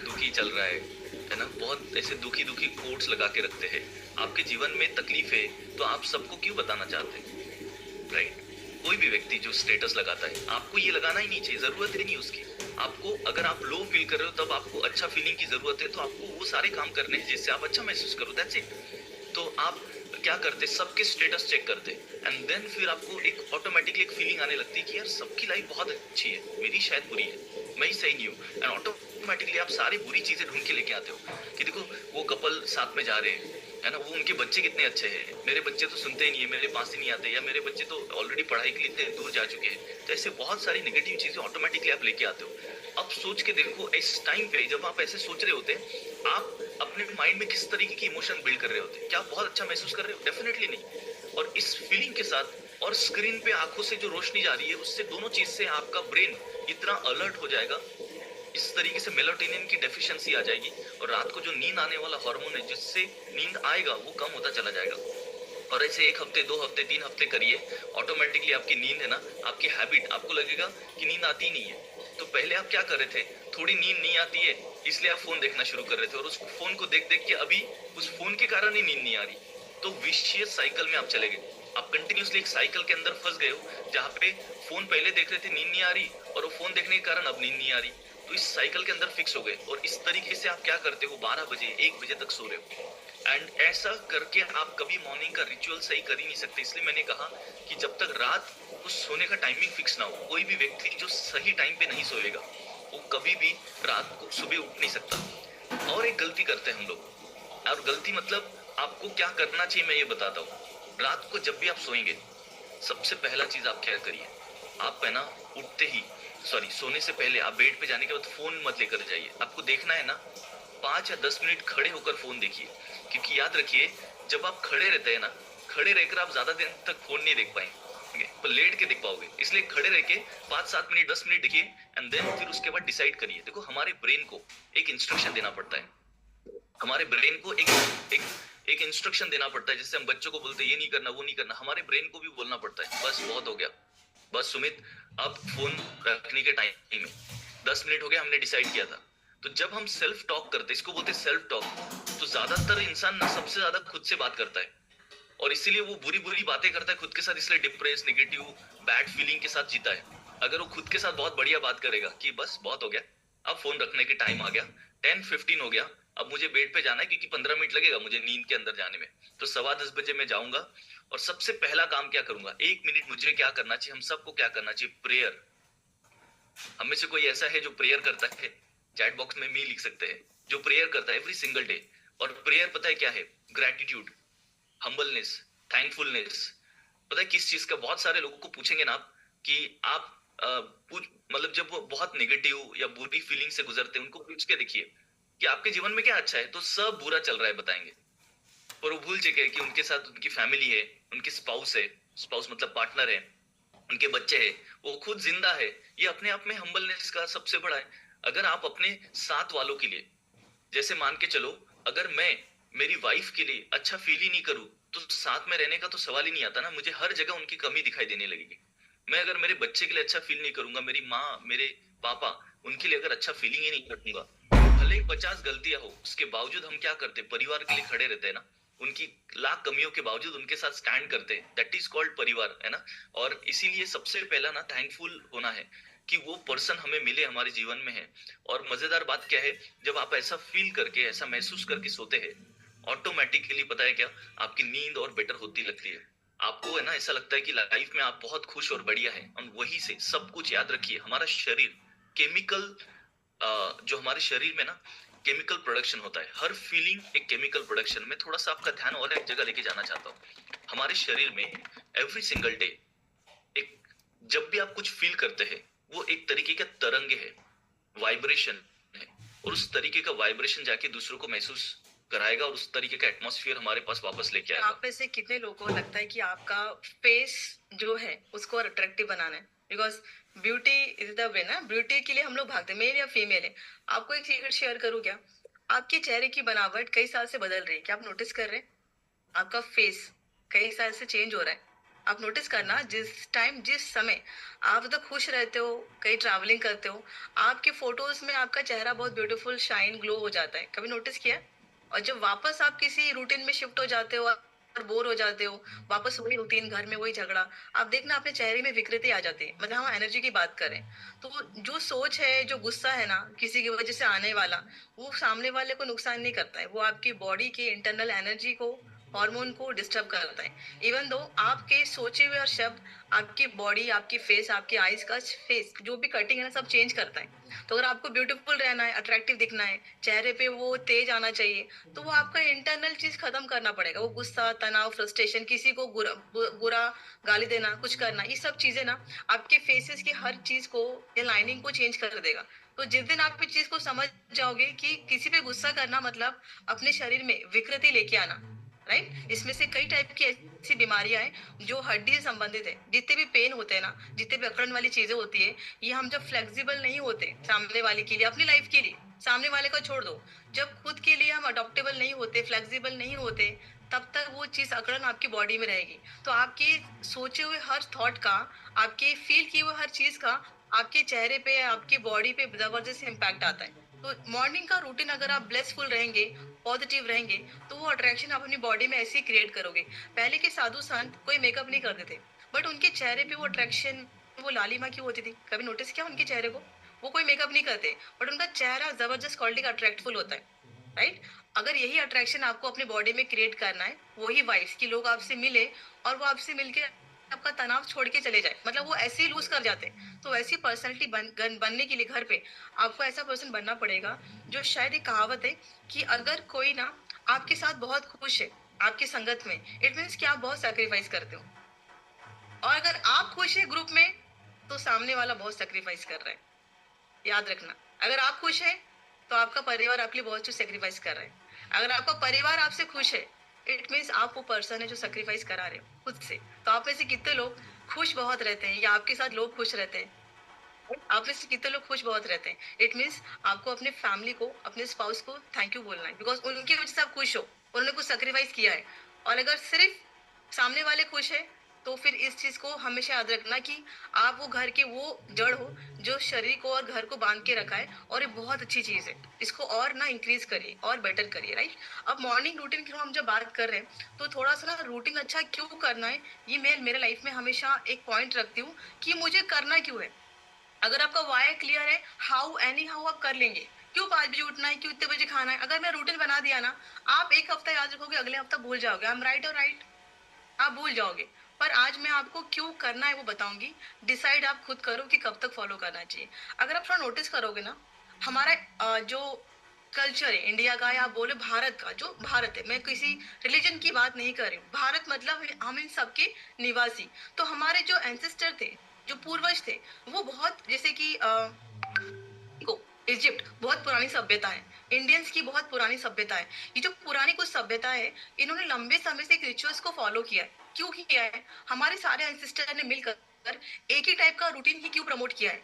दुखी चल रहा है ना, बहुत ऐसे दुखी दुखी कोट्स लगा के रखते हैं। आपके जीवन में तकलीफ है तो आप सबको क्यों बताना चाहते हैं, राइट। कोई भी व्यक्ति जो स्टेटस लगाता है, आपको ये लगाना ही नहीं चाहिए, जरूरत ही नहीं उसकी। आपको अगर आप लो फील कर रहे हो तब आपको अच्छा फीलिंग की जरूरत है, तो आपको वो सारे काम करने हैं जिससे आप अच्छा महसूस करो, दैट्स इट। तो आप क्या करते, सबके स्टेटस चेक करते, एंड देन फिर आपको एक ऑटोमेटिकली एक फीलिंग आने लगती है कि यार सबकी लाइफ बहुत अच्छी है, मेरी शायद बुरी है, मैं ही सही नहीं हूँ। एंड ऑटोमेटिकली आप सारी बुरी चीजें ढूंढ के लेके आते हो कि देखो वो कपल साथ में जा रहे हैं, है ना, वो उनके बच्चे कितने अच्छे हैं, मेरे बच्चे तो सुनते ही नहीं है, मेरे पास ही नहीं आते, या मेरे बच्चे तो ऑलरेडी पढ़ाई के लिए इतने दूर जा चुके हैं। तो ऐसे बहुत सारी नेगेटिव चीजें ऑटोमेटिकली आप लेके आते हो। अब सोच के देखो, इस टाइम पे जब आप ऐसे सोच रहे होते हैं, आप अपने माइंड में किस तरीके की इमोशन बिल्ड कर रहे होते हैं, क्या आप बहुत अच्छा महसूस कर रहे हो, डेफिनेटली नहीं। और इस फीलिंग के साथ और स्क्रीन पे आंखों से जो रोशनी जा रही है, उससे दोनों चीज से आपका ब्रेन इतना अलर्ट हो जाएगा, इस तरीके से मेलाटोनिन की डेफिशिएंसी आ जाएगी, और रात को जो नींद आने वाला हार्मोन है जिससे नींद आएगा वो कम होता चला जाएगा। और ऐसे 1 हफ्ते 2 हफ्ते 3 हफ्ते करिए, ऑटोमेटिकली आपकी नींद है ना, आपकी हैबिट, आपको लगेगा कि नींद आती नहीं है। तो पहले आप क्या कर रहे थे, थोड़ी नींद नहीं आती है इसलिए आप फोन देखना शुरू कर रहे थे, और उस फोन को देख देख के अभी उस फोन के कारण ही नींद नहीं आ रही, तो विशियस साइकिल में आप चले गए। आप कंटिन्यूसली एक साइकिल के अंदर फंस गए हो, जहाँ पे फोन पहले देख रहे थे नींद नहीं आ रही, और वो फोन देखने के कारण अब नींद नहीं आ रही, तो इस साइकिल के अंदर फिक्स हो गए। और इस तरीके से आप क्या करते हो, 12 बजे 1 बजे तक सो रहे हो, एंड ऐसा करके आप कभी मॉर्निंग का रिचुअल सही कर ही नहीं सकते। इसलिए मैंने कहा कि जब तक रात को सोने का टाइमिंग फिक्स ना हो, कोई भी व्यक्ति जो सही टाइम पे नहीं सोएगा वो कभी भी रात को सुबह उठ नहीं सकता। और एक गलती करते हैं हम लोग, और गलती मतलब आपको क्या करना चाहिए मैं ये बताता हूँ। रात को जब भी आप सोएंगे, सबसे पहला चीज आप क्या करिए, आप है ना उठते ही, सॉरी सोने से पहले आप बेड पे जाने के बाद फोन मत लेकर जाइए। आपको देखना है ना 5 या 10 मिनट खड़े होकर फोन देखिए, क्योंकि याद रखिए जब आप खड़े रहते हैं ना, खड़े रहकर आप ज्यादा देर तक फोन नहीं देख पाएंगे, पर लेट के देख पाओगे। इसलिए खड़े रह के 5-7 मिनट 10 मिनट देखिए, एंड देन फिर उसके बाद डिसाइड करिए। देखो हमारे ब्रेन को एक इंस्ट्रक्शन देना पड़ता है, हमारे ब्रेन को एक इंस्ट्रक्शन देना पड़ता है। जैसे हम बच्चों को बोलते हैं ये नहीं करना वो नहीं करना, हमारे ब्रेन को भी बोलना पड़ता है बस बहुत हो गया, बस सुमित अब फोन रखने के टाइम में 10 मिनट हो गया, हमने डिसाइड किया था। तो जब हम सेल्फ टॉक करते हैं, इसको बोलते हैं सेल्फ टॉक, तो ज्यादातर इंसान ना सबसे ज्यादा खुद से बात करता है, और इसीलिए वो बुरी बुरी बातें करता है खुद के साथ, इसलिए डिप्रेस नेगेटिव बैड फीलिंग के साथ जीता है। अगर वो खुद के साथ बहुत बढ़िया बात करेगा कि बस बहुत हो गया, अब फोन रखने के टाइम आ गया, 10:15 हो गया, अब मुझे बेड पे जाना है क्योंकि 15 मिनट लगेगा मुझे नींद के अंदर जाने में, तो 10:15 बजे मैं जाऊंगा, और सबसे पहला काम क्या करूंगा, 1 मिनट मुझे क्या करना चाहिए, हम सबको क्या करना चाहिए, प्रेयर। हम में से कोई ऐसा है जो प्रेयर करता है, चैट बॉक्स में भी लिख सकते हैं, जो प्रेयर करता है एवरी सिंगल डे। और प्रेयर पता है क्या है, ग्रेटिट्यूड, हम्बलनेस, थैंकफुलनेस। पता है किस चीज का, बहुत सारे लोगों को पूछेंगे ना आप कि आप मतलब जब वो बहुत नेगेटिव या बुरी फीलिंग से गुजरते हैं, उनको पूछ के देखिए कि आपके जीवन में क्या अच्छा है, तो सब बुरा चल रहा है बताएंगे। पर वो भूल चुके हैं कि उनके साथ उनकी फैमिली है, उनकी स्पाउस है, स्पाउस मतलब पार्टनर है, उनके बच्चे हैं, वो खुद जिंदा है। ये अपने आप में हम्बलनेस का सबसे बड़ा है। अगर आप अपने साथ वालों के लिए, जैसे मान के चलो, अगर मैं मेरी वाइफ के लिए अच्छा फील ही नहीं करूं, तो साथ में रहने का तो सवाल ही नहीं आता ना। मुझे हर जगह उनकी कमी दिखाई देने लगेगी। मैं अगर मेरे बच्चे के लिए अच्छा फील नहीं करूंगा, मेरी माँ, मेरे पापा, उनके लिए अगर अच्छा फीलिंग ही नहीं रखूंगा, भले ही 50 गलतियां हो, उसके बावजूद हम क्या करते हैं, परिवार के लिए खड़े रहते हैं ना। उनकी लाख कमियों के बावजूद उनके साथ स्टैंड करते हैं। दैट इज कॉल्ड परिवार, है ना। और इसीलिए सबसे पहला ना थैंकफुल होना है कि वो पर्सन हमें मिले, हमारे जीवन में है। और मजेदार बात क्या है, जब आप ऐसा फील करके, ऐसा महसूस करके सोते हैं, ऑटोमेटिकली पता है क्या, आपकी नींद और बेटर होती लगती है। आपको है ना ऐसा लगता है कि लाइफ में आप बहुत खुश और बढ़िया है। और वहीं से सब कुछ याद रखिए, हमारा शरीर केमिकल, जो हमारे शरीर में ना केमिकल प्रोडक्शन होता है, हर फीलिंग एक केमिकल प्रोडक्शन में। थोड़ा सा आपका ध्यान और एक जगह लेके जाना चाहता हूँ। हमारे शरीर में एवरी सिंगल डे एक, जब भी आप कुछ फील करते हैं, वो एक तरीके का तरंग है, वाइब्रेशन है। और उस तरीके का वाइब्रेशन जाके दूसरों को महसूस कराएगा, और उस तरीके का एटमॉस्फेयर हमारे पास वापस लेके आएगा। आप में से कितने लोगों को लगता है कि आपका फेस जो है उसको और अट्रैक्टिव बनाना है? Because beauty is the way ना, ब्यूटी के लिए हम लोग भागते, मेल या फीमेल है। आपको एक सीक्रेट शेयर करूँ क्या? आपके चेहरे की बनावट कई साल से बदल रही है, क्या आप नोटिस कर रहे हैं? आपका फेस कई साल से चेंज हो रहा है। आप नोटिस करना, जिस टाइम जिस समय आप तो खुश रहते हो, कहीं ट्रैवलिंग करते हो, आपके फोटोज में आपका चेहरा बहुत ब्यूटीफुल शाइन ग्लो हो जाता है। कभी नोटिस किया है? और जब वापस आप किसी रूटीन में शिफ्ट हो जाते हो और बोर हो जाते हो, वापस वही रूटीन, घर में वही झगड़ा, आप देखना अपने चेहरे में विकृति आ जाती है। मतलब हम एनर्जी की बात करें तो जो सोच है, जो गुस्सा है ना किसी की वजह से आने वाला, वो सामने वाले को नुकसान नहीं करता है, वो आपकी बॉडी की इंटरनल एनर्जी को, हार्मोन को डिस्टर्ब करता है। इवन दो आपके सोचे हुए और शब्द आपकी बॉडी, आपकी फेस, आपकी आईज का फेस जो भी कटिंग है ना, सब चेंज करता है। तो अगर आपको ब्यूटीफुल रहना है, अट्रैक्टिव दिखना है, चेहरे पे वो तेज आना चाहिए, तो वो आपका इंटरनल चीज खत्म करना पड़ेगा। वो गुस्सा, तनाव, फ्रस्ट्रेशन, किसी को बुरा गाली देना, कुछ करना, ये सब चीजें ना आपके फेसेस की हर चीज को या लाइनिंग को चेंज कर देगा। तो जिस दिन आप इस चीज को समझ जाओगे कि किसी पे गुस्सा करना मतलब अपने शरीर में विकृति लेके आना, राइट? इसमें से कई टाइप की ऐसी बीमारियां हैं जो हड्डी से संबंधित है। जितने भी पेन होते हैं ना, जितने भी अकड़न वाली चीजें होती है, ये हम जब फ्लेक्सिबल नहीं होते सामने वाले के लिए, अपनी लाइफ के लिए, सामने वाले को छोड़ दो, जब खुद के लिए हम अडॉप्टेबल नहीं होते, फ्लेक्सिबल नहीं होते, तब तक वो चीज अकड़न आपकी बॉडी में रहेगी। तो आपके सोचे हुए हर थॉट का, आपके फील किए हुए हर चीज का आपके चेहरे पे, आपकी बॉडी पे जबरदस्त इम्पैक्ट आता है। तो मॉर्निंग का रूटीन अगर आप ब्लेसफुल रहेंगे, पॉजिटिव रहेंगे, तो वो अट्रैक्शन आप अपनी बॉडी में ऐसे ही क्रिएट करोगे। पहले के साधु संत कोई मेकअप नहीं करते थे, बट उनके चेहरे पे वो अट्रैक्शन, वो लालिमा क्यों होती थी? कभी नोटिस किया उनके चेहरे को? वो कोई मेकअप नहीं करते, बट उनका चेहरा जबरदस्त क्वालिटी का अट्रैक्टफुल होता है, राइट? अगर यही अट्रैक्शन आपको अपने बॉडी में क्रिएट करना है, वही वाइब्स कि लोग आपसे मिले और वो आपसे मिलके आपका तनाव छोड़ के चले जाए, मतलब वो ऐसे ही लूज कर जाते हैं। तो ऐसी पर्सनैलिटी बनने के लिए घर पे आपको ऐसा पर्सन बनना पड़ेगा, जो शायद एक कहावत है कि अगर कोई ना आपके साथ बहुत खुश है, आपकी संगत में, इट मीन्स कि आप बहुत सैक्रिफाइस करते हो। और अगर आप खुश है ग्रुप में, तो सामने वाला बहुत सैक्रिफाइस कर रहा है। याद रखना, अगर आप खुश हैं, तो आपका परिवार आपके लिए बहुत कुछ सैक्रिफाइस कर रहा है। अगर आपका परिवार आपसे खुश है, इट मीन्स आप वो पर्सन है जो सैक्रिफाइस करा रहे हो खुद से। तो आप में से कितने लोग खुश बहुत रहते हैं, या आपके साथ लोग खुश रहते हैं? आप में से कितने लोग खुश बहुत रहते हैं? इट मीन्स आपको अपने फैमिली को, अपने स्पाउस को थैंक यू बोलना है, बिकॉज उनकी वजह से आप खुश हो, उन्होंने कुछ सैक्रिफाइस किया है। और अगर सिर्फ सामने वाले खुश है, तो फिर इस चीज को हमेशा याद रखना कि आप वो घर के वो जड़ हो जो शरीर को और घर को बांध के रखा है। और ये बहुत अच्छी चीज है, इसको और ना इंक्रीज करिए और बेटर करिए, राइट? अब मॉर्निंग रूटीन की हम जब बात कर रहे हैं, तो थोड़ा सा ना रूटीन अच्छा क्यों करना है, ये मैं मेरे लाइफ में हमेशा एक पॉइंट रखती हूँ कि मुझे करना क्यों है। अगर आपका वाई क्लियर है, हाउ एनी हाउ आप कर लेंगे। क्यों 5 बजे उठना है, क्यों इतने बजे खाना है, अगर मैं रूटीन बना दिया ना, आप एक हफ्ता याद रखोगे, अगले हफ्ता भूल जाओगे। आई एम राइट और राइट? आप भूल जाओगे। पर आज मैं आपको क्यों करना है वो बताऊंगी। डिसाइड आप खुद करो कि कब तक फॉलो करना चाहिए। अगर आप थोड़ा नोटिस करोगे ना, हमारा जो कल्चर है इंडिया का, या आप बोले भारत का, जो भारत है, मैं किसी रिलीजन की बात नहीं कर रही हूँ, भारत मतलब हम इन सबके निवासी। तो हमारे जो एंसेस्टर थे, जो पूर्वज थे वो बहुत, जैसे कि को इजिप्ट बहुत पुरानी सभ्यता है, इंडियंस की बहुत पुरानी सभ्यता है। ये जो पुरानी कुछ सभ्यता है, इन्होंने लंबे समय से एक रिचुअल्स को फॉलो किया है। क्यों किया है? हमारे सारे एंसेस्टर ने मिलकर एक ही टाइप का रूटीन ही क्यों प्रमोट किया है?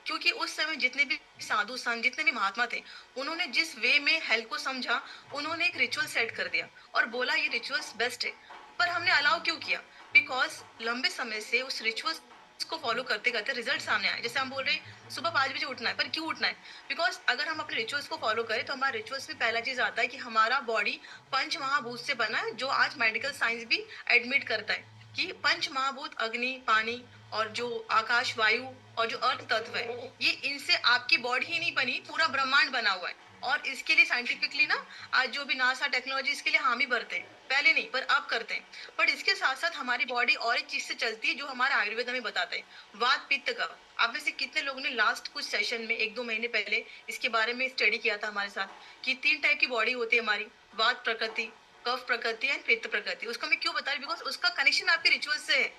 क्योंकि उस समय जितने भी साधु संत, जितने भी महात्मा थे, उन्होंने जिस वे में हेल्थ को समझा, उन्होंने एक रिचुअल सेट कर दिया और बोला ये रिचुअल्स बेस्ट है। पर हमने अलाउ क्यों किया? बिकॉज लंबे समय से उस रिचुअल्स को फॉलो करते करते रिजल्ट सामने आए। जैसे हम बोल रहे हैं सुबह 5 बजे उठना है, पर क्यों उठना है? बिकॉज अगर हम अपने रिचुअल्स को फॉलो करें तो हमारे रिचुअल्स में पहला चीज आता है कि हमारा बॉडी पंच महाभूत से बना है, जो आज मेडिकल साइंस भी एडमिट करता है कि पंच महाभूत अग्नि, पानी और जो आकाश, वायु और जो अर्थ तत्व है, ये इनसे आपकी बॉडी ही नहीं बनी, पूरा ब्रह्मांड बना हुआ है। और इसके लिए साइंटिफिकली ना, आज जो भी नासा टेक्नोलॉजी इसके लिए हामी भरते हैं, पहले नहीं पर अब करते हैं। पर इसके साथ साथ हमारी बॉडी और एक चीज से चलती है जो हमारा आयुर्वेद हमें बताता है, वात पित्त कफ। आप में से कितने लोगों ने लास्ट कुछ सेशन में 1-2 महीने पहले इसके बारे में स्टडी किया था हमारे साथ कि 3 टाइप की बॉडी होती है हमारी, वात प्रकृति, कफ प्रकृति एंड पित्त प्रकृति। उसका मैं क्यों बता रही हूँ? बिकॉज उसका कनेक्शन आपके रिचुअल से है।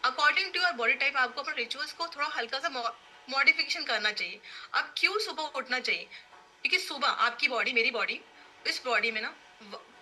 According to your body type आपको अपने रिचुअल्स को थोड़ा हल्का सा मॉडिफिकेशन करना चाहिए। अब क्यों सुबह उठना चाहिए? क्योंकि सुबह आपकी बॉडी, मेरी बॉडी, इस बॉडी में ना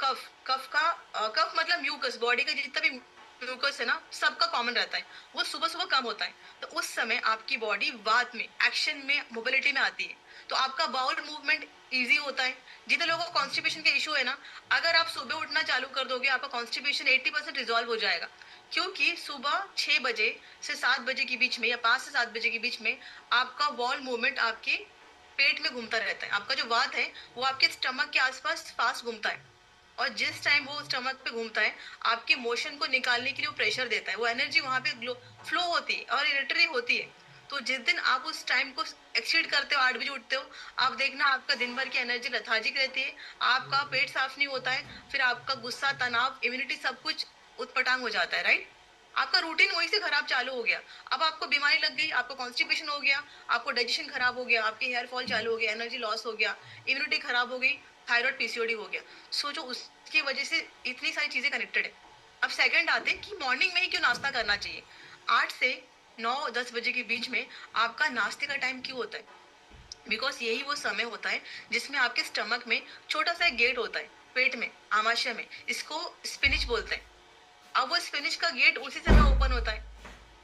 कफ कफ का कफ मतलब म्यूकस, बॉडी का जितना भी म्यूकस है ना, सबका कॉमन रहता है, वो सुबह सुबह कम होता है। तो उस समय आपकी बॉडी वात में, एक्शन में, मोबिलिटी में आती है, तो आपका बाउल मूवमेंट इजी होता है। जितने लोगों को कॉन्स्टिपेशन के इशू है ना, अगर आप सुबह उठना चालू कर दोगे, आपका कॉन्स्टिपेशन 80% रिजॉल्व हो जाएगा। क्योंकि सुबह 6 बजे से 7 बजे के बीच में या 5 से 7 बजे के बीच में आपका बॉल मूवमेंट आपके पेट में घूमता रहता है। आपका जो वात है वो आपके स्टमक के आसपास फास्ट घूमता है, और जिस टाइम वो स्टमक पे घूमता है, आपके मोशन को निकालने के लिए वो प्रेशर देता है, वो एनर्जी वहां पे फ्लो होती है और इरिटरी होती है। तो जिस दिन आप उस टाइम को एक्सीड करते हो, 8 बजे उठते हो, आप देखना आपका दिन भर की एनर्जी लेथार्जिक रहती है, आपका पेट साफ नहीं होता है, फिर आपका गुस्सा, तनाव, इम्यूनिटी सब कुछ उतपटांग हो जाता है, राइट? आपका रूटीन वहीं से खराब चालू हो गया। अब आपको बीमारी लग गई, आपको कॉन्स्टिपेशन हो गया, आपको डाइजेशन खराब हो गया, आपके हेयर फॉल चालू हो गया, एनर्जी लॉस हो गया, इम्यूनिटी खराब हो गई, थायराइड, पीसीओडी हो गया। सोचो उसकी वजह से इतनी सारी चीजें कनेक्टेड है। अब सेकंड आते हैं कि मॉर्निंग में ही क्यों नाश्ता करना चाहिए। 8 से 9-10 बजे के बीच में आपका नाश्ते का टाइम क्यों होता है? बिकॉज यही वो समय होता है जिसमें आपके स्टमक में छोटा सा एक गेट होता है, पेट में, आमाशय में, इसको स्पिनिच बोलते हैं। अब वो स्पिनिच का गेट उसी समय ओपन होता है,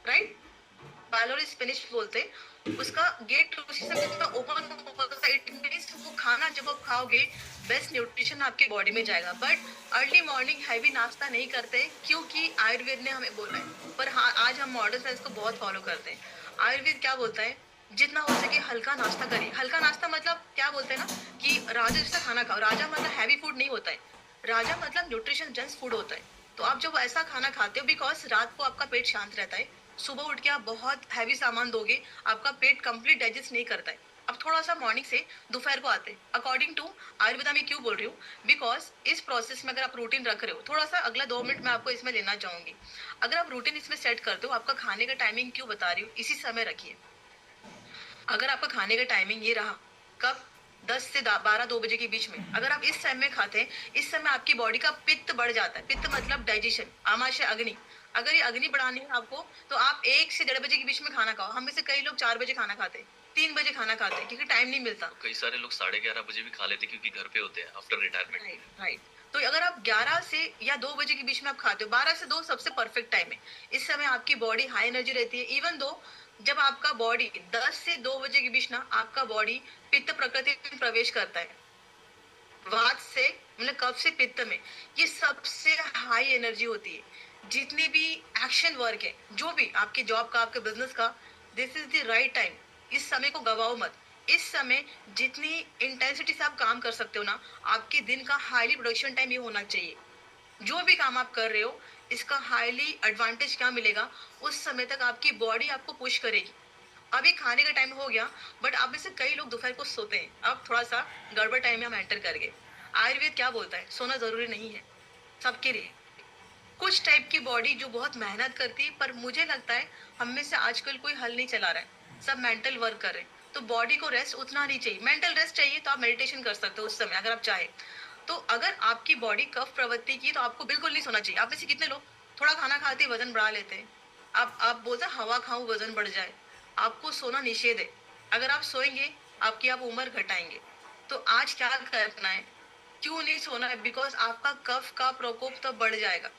राइट? पाइलोरी स्पिनिच बोलते हैं, उसका गेट उसी समय ओपन होता है। इट मींस वो खाना जब आप खाओगे, बेस्ट न्यूट्रिशन आपके बॉडी में जाएगा। बट अर्ली मॉर्निंग हैवी नाश्ता नहीं करते क्योंकि आयुर्वेद ने हमें बोला है। पर हाँ, आज हम मॉडर्न साइंस को बहुत फॉलो करते हैं। आयुर्वेद क्या बोलता है? जितना हो सके हल्का नाश्ता करिए। हल्का नाश्ता मतलब क्या बोलते हैं ना, कि राजा जैसा खाना खाओ। राजा मतलब हैवी फूड नहीं होता है, राजा मतलब न्यूट्रिशन डेंस फूड होता है। तो आप जब ऐसा खाना खाते हो, बिकॉज रात को आपका पेट शांत रहता है, सुबह उठ के आप बहुत हैवी सामान दोगे, आपका पेट कंप्लीट डाइजेस्ट नहीं करता है। अब थोड़ा सा मॉर्निंग से दोपहर को आते हैं। अकॉर्डिंग टू आयुर्वेदा में क्यों बोल रही हूँ? बिकॉज इस प्रोसेस में अगर आप रूटीन रख रहे हो, थोड़ा सा अगला 2 मिनट में आपको इसमें लेना चाहूंगी। अगर आप रूटीन इसमें सेट करते हो, आपका खाने का टाइमिंग क्यों बता रही हूँ, इसी समय रखिए। अगर आपका खाने का टाइमिंग ये रहा, कब? 10 से 12-2 बजे के बीच में अगर आप इस टाइम में खाते हैं, इस समय आपकी बॉडी का पित्त बढ़ जाता है। पित्त मतलब डाइजेशन, आमाशय, अग्नि। अगर ये अग्नि बढ़ानी है आपको, तो आप 1 से 1:30 बजे के बीच में खाना खाओ। हम में से कई लोग 4 बजे खाना खाते हैं, 3 बजे खाना खाते हैं, क्योंकि टाइम नहीं मिलता। कई सारे लोग 11:30 बजे भी खा लेते हैं क्योंकि घर पे होते हैं आफ्टर रिटायरमेंट। Right, right. तो अगर आप 11 से या 2 बजे के बीच में आप खाते हो, 12 से 2 सबसे परफेक्ट टाइम है। इस समय आपकी बॉडी हाई एनर्जी रहती है। इवन दो जब आपका बॉडी 10 से 2 बजे के बीच ना, आपका बॉडी पित्त प्रकृति में प्रवेश करता है, वात से मतलब कफ से पित्त में, ये सबसे हाई एनर्जी होती है। जितनी भी एक्शन वर्क है, जो भी आपके जॉब का, आपके बिजनेस का, this is the right time. इस समय को गवाओ मत। इस समय जितनी इंटेंसिटी से आप काम कर सकते हो ना, आपके दिन का हाईली प्रोडक्शन टाइम ये होना चाहिए। जो भी काम आप कर रहे हो, इसका हाईली एडवांटेज क्या मिलेगा, उस समय तक आपकी बॉडी आपको पुश करेगी। अभी खाने का टाइम हो गया, बट आप में से कई लोग दोपहर को सोते हैं। अब थोड़ा सा गड़बड़ टाइम में हम एंटर कर गए। आयुर्वेद क्या बोलता है? सोना जरूरी नहीं है सबके लिए। कुछ टाइप की बॉडी जो बहुत मेहनत करती है, पर मुझे लगता है हम में से आजकल कोई हल नहीं चला रहा है, सब मेंटल वर्क कर रहे हैं। तो बॉडी को रेस्ट उतना नहीं चाहिए। मेंटल रेस्ट चाहिए तो आप मेडिटेशन कर सकते हो उस समय, अगर आप चाहे तो। अगर आपकी बॉडी कफ प्रवृत्ति की, तो आपको बिल्कुल नहीं सोना चाहिए। आप में से कितने लोग थोड़ा खाना खाते वजन बढ़ा लेते हैं? आप बोलते हैं हवा खाऊं वजन बढ़ जाए, आपको सोना निषेध है। अगर आप सोएंगे आपकी आप उम्र घटाएंगे। तो आज क्या करना है, क्यों नहीं सोना है, बिकॉज आपका कफ का प्रकोप तो बढ़ जाएगा।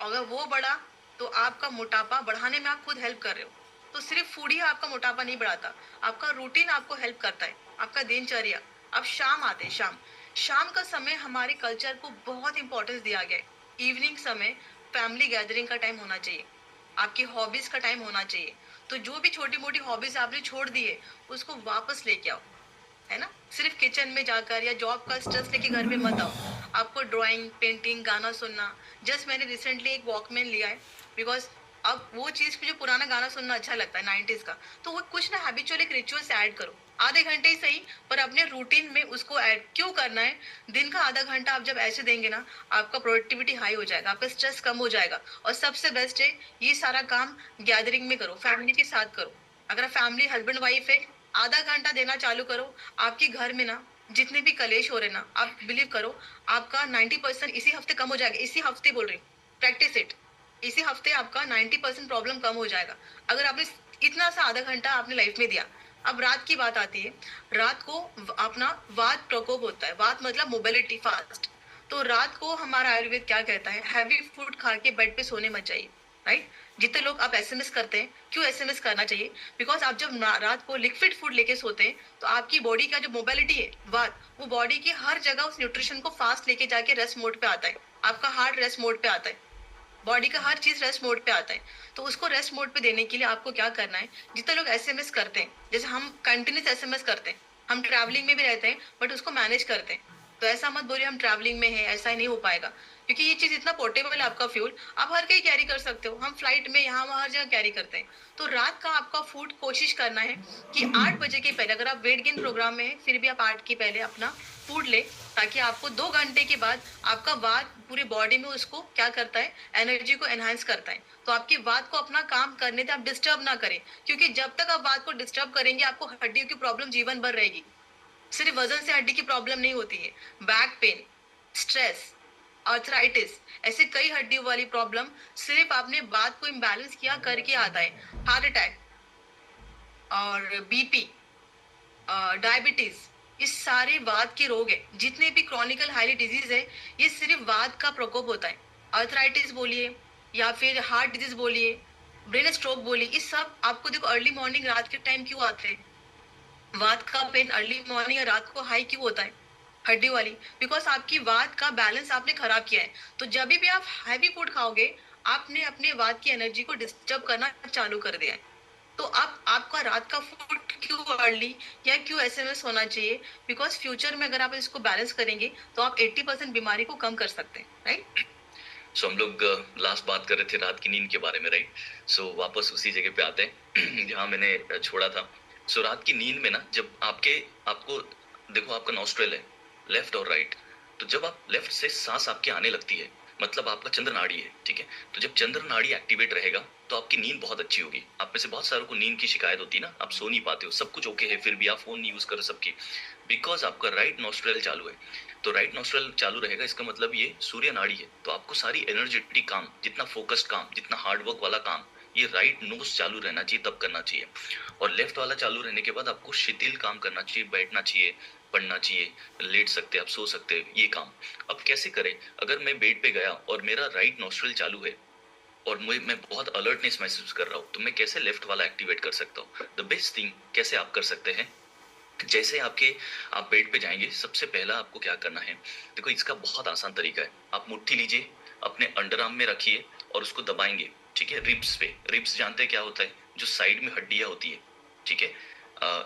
अगर वो बढ़ा तो आपका मोटापा बढ़ाने में आप खुद हेल्प कर रहे हो। तो सिर्फ फूड ही आपका मोटापा नहीं बढ़ाता, आपका रूटीन आपको हेल्प करता है, आपका दिनचर्या। अब शाम आते हैं, शाम शाम का समय हमारे कल्चर को बहुत इंपॉर्टेंस दिया गया है। इवनिंग समय फैमिली गैदरिंग का टाइम होना चाहिए, आपकी हॉबीज का टाइम होना चाहिए। तो जो भी छोटी मोटी हॉबीज आपने छोड़ दी है उसको वापस लेके आओ, है ना। सिर्फ किचन में जाकर या जॉब का स्ट्रेस लेके घर पे मत आओ। आपको ड्राइंग, पेंटिंग, गाना सुनना, जस्ट मैंने रिसेंटली एक वॉकमैन लिया है, बिकॉज अब वो चीज जो पुराना गाना सुनना अच्छा लगता है 90s का, तो वो कुछ ना हैबिचुअल एक रिचुअल्स ऐड करो, आधे घंटे ही सही, पर अपने रूटीन में उसको ऐड क्यों करना है। दिन का आधा घंटा आप जब ऐसे देंगे ना, आपका प्रोडक्टिविटी हाई हो जाएगा, आपका स्ट्रेस कम हो जाएगा। और सबसे बेस्ट है, ये सारा काम गैदरिंग में करो, फैमिली के साथ करो। अगर फैमिली हस्बैंड वाइफ है, आधा घंटा देना चालू करो। आपके घर में ना जितने भी कलेश हो रहे ना, आप बिलीव करो, आपका 90% इसी हफ्ते कम हो जाएगा। इसी हफ्ते बोल रही हूँ, प्रैक्टिस इट। इसी हफ्ते आपका 90% प्रॉब्लम कम हो जाएगा, अगर आपने इतना सा आधा घंटा आपने लाइफ में दिया। अब रात की बात आती है, रात को अपना वात प्रकोप होता है। वात मतलब मोबिलिटी फास्ट। तो रात को हमारा आयुर्वेद क्या कहता है, हैवी फूड खा के बेड पे सोने मत जाइए, राइट। जितने लोग आप एसएमएस करते हैं, क्यों एसएमएस करना चाहिए, बिकॉज आप जब रात को लिक्विड फूड लेके सोते हैं तो आपकी बॉडी का जो मोबिलिटी है, वात, वो बॉडी की हर जगह उस न्यूट्रिशन को फास्ट लेके जाके रेस्ट मोड पे आता है। आपका हार्ट रेस्ट मोड पे आता है, बॉडी का हर चीज रेस्ट मोड पे आता है। तो उसको रेस्ट मोड पे देने के लिए आपको क्या करना है, जितने लोग एसएमएस करते हैं, जैसे हम कंटिन्यूस एसएमएस करते हैं, हम ट्रैवलिंग में भी रहते हैं बट उसको मैनेज करते हैं। तो ऐसा मत बोलिए हम ट्रैवलिंग में है, ऐसा ही नहीं हो पाएगा, क्योंकि ये चीज इतना पोर्टेबल है, आपका फ्यूल आप हर कहीं कैरी कर सकते हो। हम फ्लाइट में यहाँ वहाँ हर जगह कैरी करते हैं। तो रात का आपका फूड कोशिश करना है कि 8 बजे के पहले, अगर आप वेट गेन प्रोग्राम में है फिर भी आप 8 के पहले अपना फूड ले, ताकि आपको 2 घंटे के बाद आपका वात पूरी बॉडी में उसको क्या करता है, एनर्जी को एनहांस करता है। तो आपकी वात को अपना काम करने दे, आप डिस्टर्ब ना करें, क्योंकि जब तक आप वात को डिस्टर्ब करेंगे आपको हड्डियों की प्रॉब्लम जीवन भर रहेगी। सिर्फ वजन से हड्डी की प्रॉब्लम नहीं होती है, बैक पेन, स्ट्रेस, आर्थराइटिस, ऐसे कई हड्डियों वाली प्रॉब्लम सिर्फ आपने बात को इम्बैलेंस किया करके आता है। हार्ट अटैक और बीपी, डायबिटीज, ये सारे वात के रोग है। जितने भी क्रॉनिकल हाईली डिजीज है, ये सिर्फ वात का प्रकोप होता है। आर्थराइटिस बोलिए या फिर हार्ट डिजीज बोलिए, ब्रेन स्ट्रोक बोलिए, ये सब आपको देखो अर्ली मॉर्निंग रात के टाइम क्यों आते हैं। वात का पेन अर्ली मॉर्निंग या रात को हाई क्यों होता है, हड्डी वाली, बिकॉज आपकी वात का बैलेंस आपने खराब किया है। तो जब भी आप हैवी फूड खाओगे, आपने अपने वात की एनर्जी को डिस्टर्ब करना चालू कर दिया है। तो आप आपका रात का फूड क्यों अर्ली या क्यों एसएमएस होना चाहिए, बिकॉज फ्यूचर में अगर आप इसको बैलेंस करेंगे तो आप 80% बीमारी को कम कर सकते हैं, राइट। सो हम लोग लास्ट बात कर रहे थे रात की नींद के बारे में, राइट। सो वापस उसी जगह पे आते हैं जहाँ मैंने छोड़ा था। सो रात की नींद में ना, जब आपको देखो, आपका नॉस्ट्रेल है लेफ्ट और राइट। तो जब आप लेफ्ट से सांस आपके आने लगती है, मतलब आपका चंद्र नाड़ी है, ठीक है। तो जब चंद्र नाड़ी एक्टिवेट रहेगा तो आपकी नींद बहुत अच्छी होगी। आप में से बहुत सारों को नींद की शिकायत होती है ना, आप सो नहीं पाते हो, सब कुछ ओके है, फिर भी आप फोन नहीं यूज कर सबकी, बिकॉज आपका राइट नॉस्ट्रेल चालू है। तो राइट नॉस्ट्रेल चालू रहेगा, इसका मतलब ये सूर्य नाड़ी है। तो आपको सारी एनर्जेटिक काम, जितना फोकस्ड काम, जितना हार्डवर्क वाला काम, ये राइट नोज चालू रहना चाहिए, तब करना चाहिए। और लेफ्ट वाला चालू रहने के बाद आपको शिथिल काम करना चाहिए, बैठना चाहिए, पढ़ना चाहिए, लेट सकते, आप सो सकते, ये काम। अब कैसे करें, अगर मैं बेड पे गया और मेरा राइट नॉस्ट्रल चालू है और मैं बहुत अलर्टनेस महसूस कर रहा हूँ, तो मैं कैसे लेफ्ट वाला एक्टिवेट कर सकता हूँ। द बेस्ट थिंग कैसे आप कर सकते हैं, जैसे आप बेड पे जाएंगे, सबसे पहला आपको क्या करना है, देखो इसका बहुत आसान तरीका है। आप मुट्ठी लीजिए, अपने अंडर आर्म में रखिए और उसको दबाएंगे, ठीक है, रिब्स पे। रिब्स जानते हैं क्या होता है, जो साइड में हड्डियां होती है, ठीक है।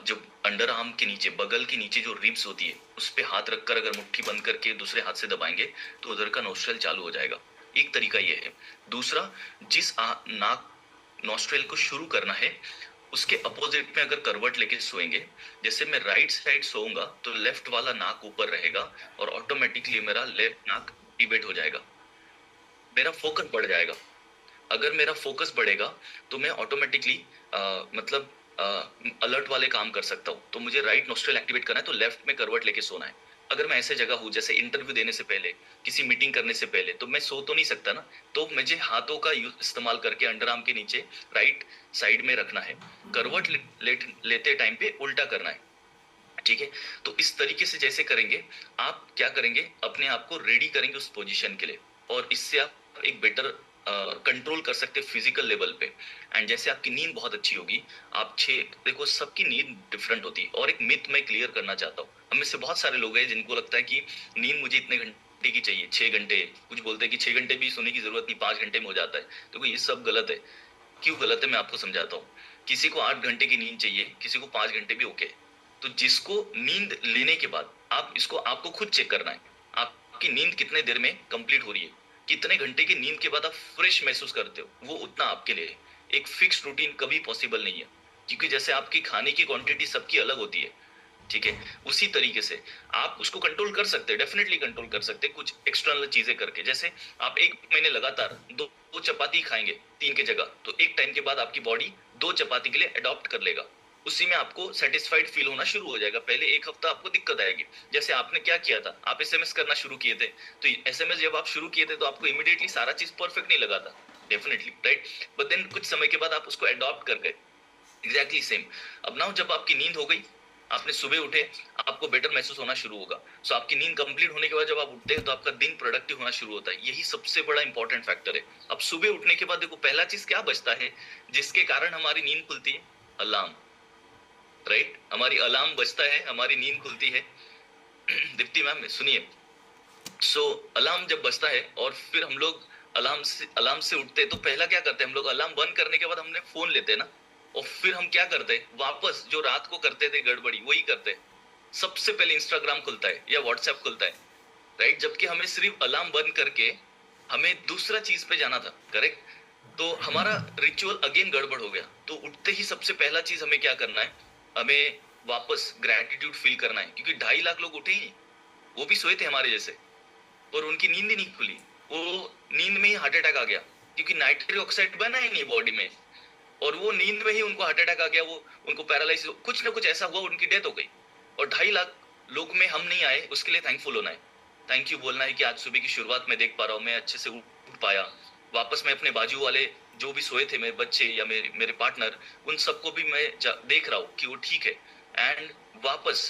जो अंडर आर्म के नीचे, बगल के नीचे जो रिब्स होती है, उस पे हाथ रखकर अगर मुट्ठी बंद करके दूसरे हाथ से दबाएंगे तो उधर का नोस्ट्रल चालू हो जाएगा। एक तरीका ये है। दूसरा, जिस नाक नोस्ट्रल को शुरू करना है उसके अपोजिट में अगर करवट लेके सोएंगे, जैसे मैं राइट साइड सोऊंगा तो लेफ्ट वाला नाक ऊपर रहेगा और ऑटोमेटिकली मेरा लेफ्ट नाक एक्टिवेट हो जाएगा, मेरा फोकस बढ़ जाएगा। अगर मेरा फोकस बढ़ेगा तो मैं ऑटोमेटिकली मतलब अलर्ट वाले काम कर सकता हूँ। तो मुझे राइट नोस्ट्रल एक्टिवेट करना है तो लेफ्ट में करवट लेके सोना है। अगर मैं ऐसे जगह हूँ जैसे इंटरव्यू देने से पहले, किसी मीटिंग करने से पहले, तो मैं सो तो नहीं सकता ना, तो मुझे हाथों का इस्तेमाल करके अंडर आर्म के नीचे राइट साइड में रखना है, करवट लेते टाइम पे उल्टा करना है, ठीक है। तो इस तरीके से जैसे करेंगे, आप क्या करेंगे, अपने आप को रेडी करेंगे उस पोजीशन के लिए, और इससे आप एक बेटर कंट्रोल कर सकते हैं फिजिकल लेवल पे। एंड जैसे आपकी नींद बहुत अच्छी होगी, आप देखो सबकी नींद डिफरेंट होती है, और एक मिथ मैं क्लियर करना चाहता हूँ। हम में से बहुत सारे लोग हैं जिनको लगता है कि नींद मुझे इतने घंटे की चाहिए, 6 घंटे, कुछ बोलते हैं कि 6 घंटे भी सोने की जरूरत नहीं, 5 घंटे में हो जाता है। तो ये सब गलत है। क्यों गलत है मैं आपको समझाता हूँ। किसी को 8 घंटे की नींद चाहिए, किसी को 5 घंटे भी ओके। तो जिसको नींद लेने के बाद आप इसको आपको खुद चेक करना है, आपकी नींद कितने देर में कंप्लीट हो रही है, कितने घंटे की नींद के बाद आप फ्रेश महसूस करते हो, वो उतना आपके लिए है। एक फिक्स रूटीन कभी पॉसिबल नहीं है, क्योंकि जैसे आपकी खाने की क्वांटिटी सबकी अलग होती है, ठीक है, उसी तरीके से आप उसको कंट्रोल कर सकते हैं, डेफिनेटली कंट्रोल कर सकते हैं कुछ एक्सटर्नल चीजें करके। जैसे आप 1 महीने लगातार दो चपाती खाएंगे 3 की जगह, तो एक टाइम के बाद आपकी बॉडी 2 चपाती के लिए अडॉप्ट कर लेगा, उसी में आपको सेटिस्फाइड फील होना शुरू हो जाएगा। पहले 1 हफ्ता आपको दिक्कत आएगी। जैसे आपने क्या किया था, आप एसएमएस करना शुरू किए थे, तो एसएमएस जब आप शुरू किए थे तो आपको इमीडिएटली सारा चीज परफेक्ट नहीं लगा था, डेफिनेटली राइट, बट देन कुछ समय के बाद आप उसको अडॉप्ट कर गए, एग्जैक्टली सेम। अब नाउ जब आपकी नींद हो गई, आपने सुबह उठे, आपको बेटर महसूस होना शुरू होगा। सो आपकी नींद कंप्लीट होने के बाद जब आप उठते हैं तो आपका दिन प्रोडक्टिव होना शुरू होता है। यही सबसे बड़ा इंपॉर्टेंट फैक्टर है। अब सुबह उठने के बाद देखो पहला चीज क्या बचता है जिसके कारण हमारी नींद खुलती है, अलार्म, राइट, हमारी अलार्म बजता है, हमारी नींद खुलती है। दीप्ति मैम सुनिए, सो अलार्म जब बजता है और फिर हम लोग अलार्म से उठते हैं, तो पहला क्या करते हैं हम लोग, अलार्म बंद करने के बाद हमने फोन लेते हैं ना, और फिर हम क्या करते हैं, वापस जो रात को करते थे गड़बड़ी वही करते हैं। सबसे पहले इंस्टाग्राम खुलता है या व्हाट्सएप खुलता है, राइट, जबकि हमें सिर्फ अलार्म बंद करके हमें दूसरा चीज पे जाना था, करेक्ट। तो हमारा रिचुअल अगेन गड़बड़ हो गया। तो उठते ही सबसे पहला चीज हमें क्या करना है, हमें वापस ग्रेटिट्यूड फील करना है, क्योंकि 2.5 लाख लोग उठे ही, वो भी सोए थे हमारे जैसे, और उनकी नींद ही नहीं खुली, वो नींद में ही हार्ट अटैक आ गया, क्योंकि नाइट्रिक ऑक्साइड बना ही नहीं बॉडी में, और वो नींद में ही उनको हार्ट अटैक आ गया, वो उनको पैरालिसिस, कुछ ना कुछ ऐसा हुआ, उनकी डेथ हो गई। और 2.5 लाख लोग में हम नहीं आए, उसके लिए थैंकफुल होना है, थैंक यू बोलना है कि आज सुबह की शुरुआत मैं देख पा रहा हूँ, मैं अच्छे से उठ पाया। वापस मैं अपने बाजू वाले जो भी सोए थे, मेरे बच्चे या मेरे पार्टनर, उन सबको भी मैं देख रहा हूँ कि वो ठीक है, एंड वापस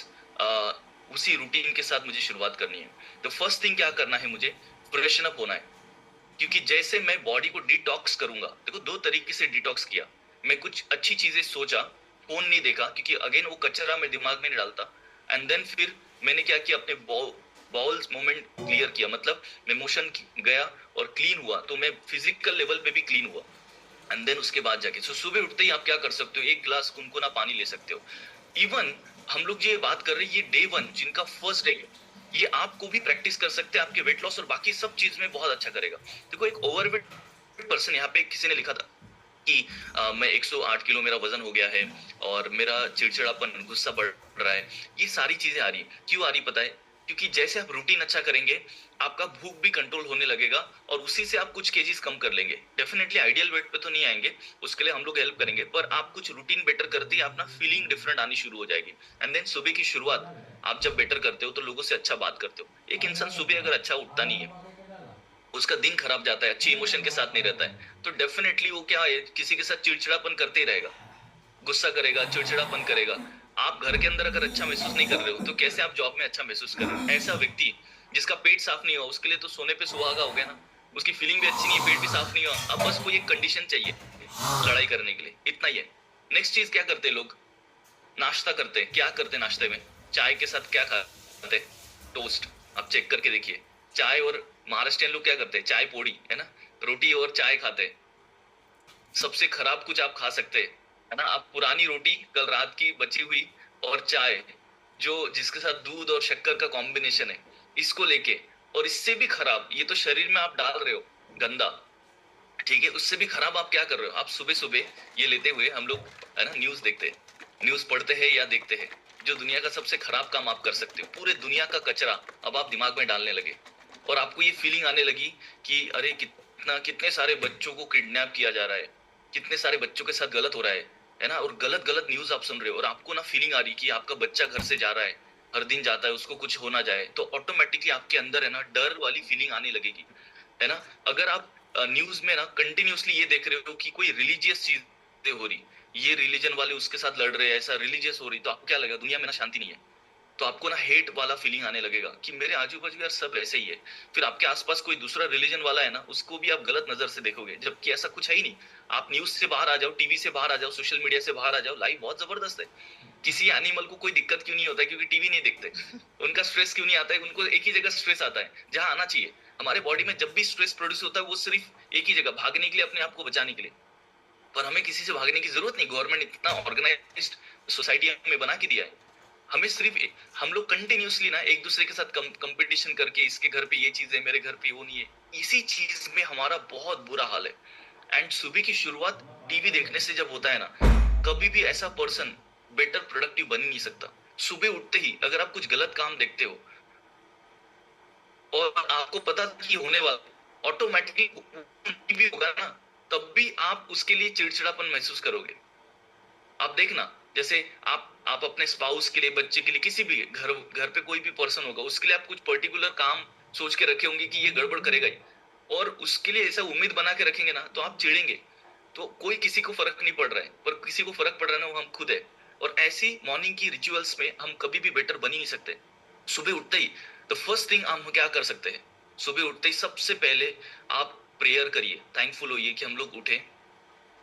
उसी रूटीन के साथ मुझे शुरुआत करनी है। तो फर्स्ट थिंग क्या करना है, मुझे फ्रेशन अप होना है, क्योंकि जैसे मैं बॉडी को डिटॉक्स करूंगा, देखो 2 तरीके से डिटॉक्स किया। मैं कुछ अच्छी चीजें सोचा, फोन नहीं देखा, क्योंकि अगेन वो कचरा मेरे दिमाग में नहीं डालता, एंड देन फिर मैंने क्या किया, अपने बाउल्स मोमेंट क्लियर किया, मतलब मैं मोशन गया और क्लीन हुआ, तो मैं फिजिकल लेवल पे भी क्लीन हुआ। एंड देन उसके बाद जाके सुबह उठते ही आप क्या कर सकते हो, 1 गिलास गुनगुना पानी ले सकते हो। इवन हम लोग ये बात कर रहे हैं, ये डे 1 जिनका फर्स्ट डे, ये आपको भी प्रैक्टिस कर सकते हैं, आपके वेट लॉस और बाकी सब चीज में बहुत अच्छा करेगा। देखो एक ओवरवेट पर्सन, यहाँ पे किसी ने लिखा था कि मैं 108 किलो मेरा वजन हो गया है और मेरा चिड़चिड़ापन, गुस्सा बढ़ रहा है, ये सारी चीजें आ रही, क्यों आ रही पता है, क्योंकि जैसे आप रूटीन अच्छा करेंगे, आपका भूख भी कंट्रोल होने लगेगा, और उसी से आप कुछ केजीज कम कर लेंगे। डेफिनेटली आइडियल वेट पे तो नहीं आएंगे, उसके लिए हम लोग हेल्प करेंगे, पर आप कुछ रूटीन बेटर करते ही अपना फीलिंग डिफरेंट आनी शुरू हो जाएगी। एंड देन सुबह की शुरुआत आप जब बेटर करते हो तो लोगों से अच्छा बात करते हो। एक इंसान सुबह अगर अच्छा उठता नहीं है, उसका दिन खराब जाता है, अच्छी इमोशन के साथ नहीं रहता है, तो डेफिनेटली वो क्या है, किसी के साथ चिड़चिड़ापन करते ही रहेगा, गुस्सा करेगा, चिड़चिड़ापन करेगा। आप घर के अंदर अगर अच्छा महसूस नहीं कर रहे हो, तो कैसे आप जॉब में अच्छा महसूस कर रहे हो। ऐसा व्यक्ति जिसका पेट साफ नहीं हुआ, उसके लिए तो सोने पे सुहागा हो गया ना, उसकी फीलिंग भी अच्छी नहीं है, पेट भी साफ नहीं हुआ, अब बस कोई एक कंडीशन चाहिए लड़ाई करने के लिए, इतना ही है। नेक्स्ट चीज क्या करते हैं लोग, नाश्ता करते हैं। क्या करते हैं नाश्ते में, चाय के साथ क्या खाते हैं, टोस्ट। आप चेक करके देखिए, चाय, और महाराष्ट्रियन लोग क्या करते हैं, चाय पोड़ी, है ना, रोटी और चाय खाते हैं। सबसे खराब कुछ आप खा सकते हैं, है ना, आप पुरानी रोटी कल रात की बची हुई और चाय, जो जिसके साथ दूध और शक्कर का कॉम्बिनेशन है, इसको लेके, और इससे भी खराब, ये तो शरीर में आप डाल रहे हो गंदा, ठीक है, उससे भी खराब आप क्या कर रहे हो, आप सुबह सुबह ये लेते हुए, हम लोग है ना न्यूज देखते हैं, न्यूज पढ़ते हैं या देखते हैं, जो दुनिया का सबसे खराब काम आप कर सकते हो, पूरे दुनिया का कचरा अब आप दिमाग में डालने लगे, और आपको ये फीलिंग आने लगी कि अरे कितने सारे बच्चों को किडनैप किया जा रहा है, कितने सारे बच्चों के साथ गलत हो रहा है ना, और गलत गलत न्यूज आप सुन रहे हो, और आपको ना फीलिंग आ रही कि आपका बच्चा घर से जा रहा है, हर दिन जाता है, उसको कुछ हो ना जाए, तो ऑटोमेटिकली आपके अंदर है ना डर वाली फीलिंग आने लगेगी, है ना। अगर आप न्यूज में ना कंटिन्यूअसली ये देख रहे हो कि कोई रिलीजियस चीजें हो रही, ये रिलीजन वाले उसके साथ लड़ रहे हैं, ऐसा रिलीजियस हो रही, तो आपको क्या लगेगा, दुनिया में ना शांति नहीं है। तो आपको ना हेट वाला फीलिंग आने लगेगा कि मेरे आजू बाजू यार सब ऐसे ही है। फिर आपके आसपास कोई दूसरा रिलीजन वाला है ना, उसको भी आप गलत नजर से देखोगे, जबकि ऐसा कुछ है ही नहीं। आप न्यूज से बाहर आ जाओ, टीवी से बाहर आ जाओ, सोशल मीडिया से बाहर आ जाओ, लाइफ बहुत जबरदस्त है। किसी एनिमल को कोई दिक्कत क्यों नहीं होता है, क्योंकि टीवी नहीं देखते। उनका स्ट्रेस क्यों नहीं आता है, उनको एक ही जगह स्ट्रेस आता है जहां आना चाहिए। हमारे बॉडी में जब भी स्ट्रेस प्रोड्यूस होता है, वो सिर्फ एक ही जगह, भागने के लिए, अपने आप को बचाने के लिए। पर हमें किसी से भागने की जरूरत नहीं, गवर्नमेंट इतना ऑर्गेनाइज्ड सोसाइटी हमें बना के दिया है। हमें सिर्फ हम लोग कंटिन्यूअसली ना एक दूसरे के साथ कंपटीशन करके, इसके घर पे ये चीज है, मेरे घर पे वो नहीं है, इसी चीज में हमारा बहुत बुरा हाल है। एंड सुबह की शुरुआत टीवी देखने से जब होता है ना, कभी भी ऐसा पर्सन बेटर प्रोडक्टिव बन ही नहीं सकता। सुबह उठते ही अगर आप कुछ गलत काम देखते हो और आपको पता कि होने वाला, ऑटोमेटिकली भी होगा ना, तब भी आप उसके लिए चिड़चिड़ापन महसूस करोगे। आप देखना, जैसे आप अपने स्पाउस के लिए, बच्चे के लिए, किसी भी घर पे कोई भी पर्सन होगा, उसके लिए आप कुछ पर्टिकुलर काम सोच के रखे होंगे कि ये गड़बड़ करेगा ही, और उसके लिए ऐसा उम्मीद बना के रखेंगे ना, तो आप चिढ़ेंगे। तो कोई किसी को फर्क नहीं पड़ रहा है, पर किसी को फर्क पड़ रहा है ना, वो हम खुद है। और ऐसी मॉर्निंग की रिचुअल्स में हम कभी भी बेटर बन ही नहीं सकते। सुबह उठते ही द फर्स्ट थिंग हम क्या कर सकते हैं, सुबह उठते ही सबसे पहले आप प्रेयर करिए, थैंकफुल होइए कि हम लोग उठे,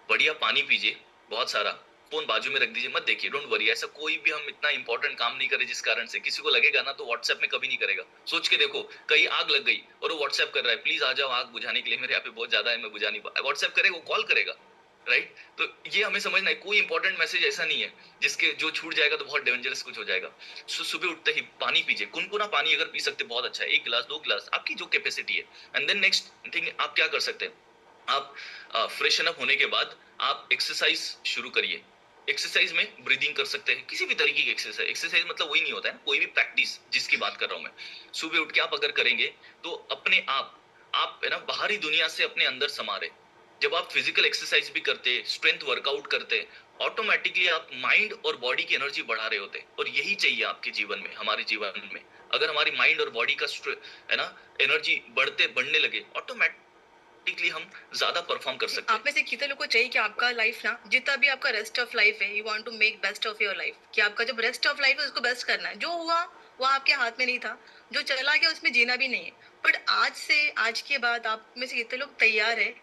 बढ़िया पानी पीजिए बहुत सारा, फोन बाजू में रख दीजिए, मत देखिए, डोंट वरी। ऐसा कोई भी हम इतना इंपॉर्टेंट काम नहीं करे जिस कारण से किसी को लगेगा ना, तो व्हाट्सएप में कभी नहीं करेगा। सोच के देखो, कहीं आग लग गई और वो व्हाट्सएप कर रहा है, प्लीज आ जाओ आग बुझाने के लिए, मेरे यहाँ पे बहुत ज्यादा है, मैं बुझा नहीं पा, व्हाट्सएप करेगा, वो कॉल करेगा, राइट। तो ये हमें समझना है, कोई इंपॉर्टेंट मैसेज ऐसा नहीं है जिसके जो छूट जाएगा तो बहुत डेंजरस कुछ हो जाएगा। सुबह उठते ही पानी पीजिए, कुनकुना पानी अगर पी सकते बहुत अच्छा है, 1 गिलास 2 गिलास, आपकी जो कैपेसिटी है। एंड देन नेक्स्ट थिंग आप क्या कर सकते हैं, आप फ्रेशन अप होने के बाद आप एक्सरसाइज शुरू करिए। एक्सरसाइज में ब्रीदिंग कर सकते हैं, किसी भी तरीके की एक्सरसाइज। एक्सरसाइज मतलब वही नहीं होता है ना, कोई भी प्रैक्टिस जिसकी बात कर रहा हूं मैं। सुबह उठ के आप अगर करेंगे तो अपने आप है ना बाहरी दुनिया से अपने अंदर समा रहे। जब आप फिजिकल एक्सरसाइज भी करते, स्ट्रेंथ वर्कआउट करते, ऑटोमेटिकली आप माइंड और बॉडी की एनर्जी बढ़ा रहे होते। और यही चाहिए आपके जीवन में, हमारे जीवन में। अगर हमारी माइंड और बॉडी का है ना एनर्जी बढ़ने लगे, ऑटोमेटिकली हम ज्यादा परफॉर्म कर सकते हैं। आप में से कितने लोगों को चाहिए कि आपका लाइफ ना, जितना भी आपका रेस्ट ऑफ लाइफ है, you want to make best of your life, कि आपका जब रेस्ट ऑफ लाइफ है उसको बेस्ट करना है। जो हुआ वो आपके हाथ में नहीं था, जो चला गया उसमें जीना भी नहीं है। बट आज से, आज के बाद आप में से कितने लोग तैयार है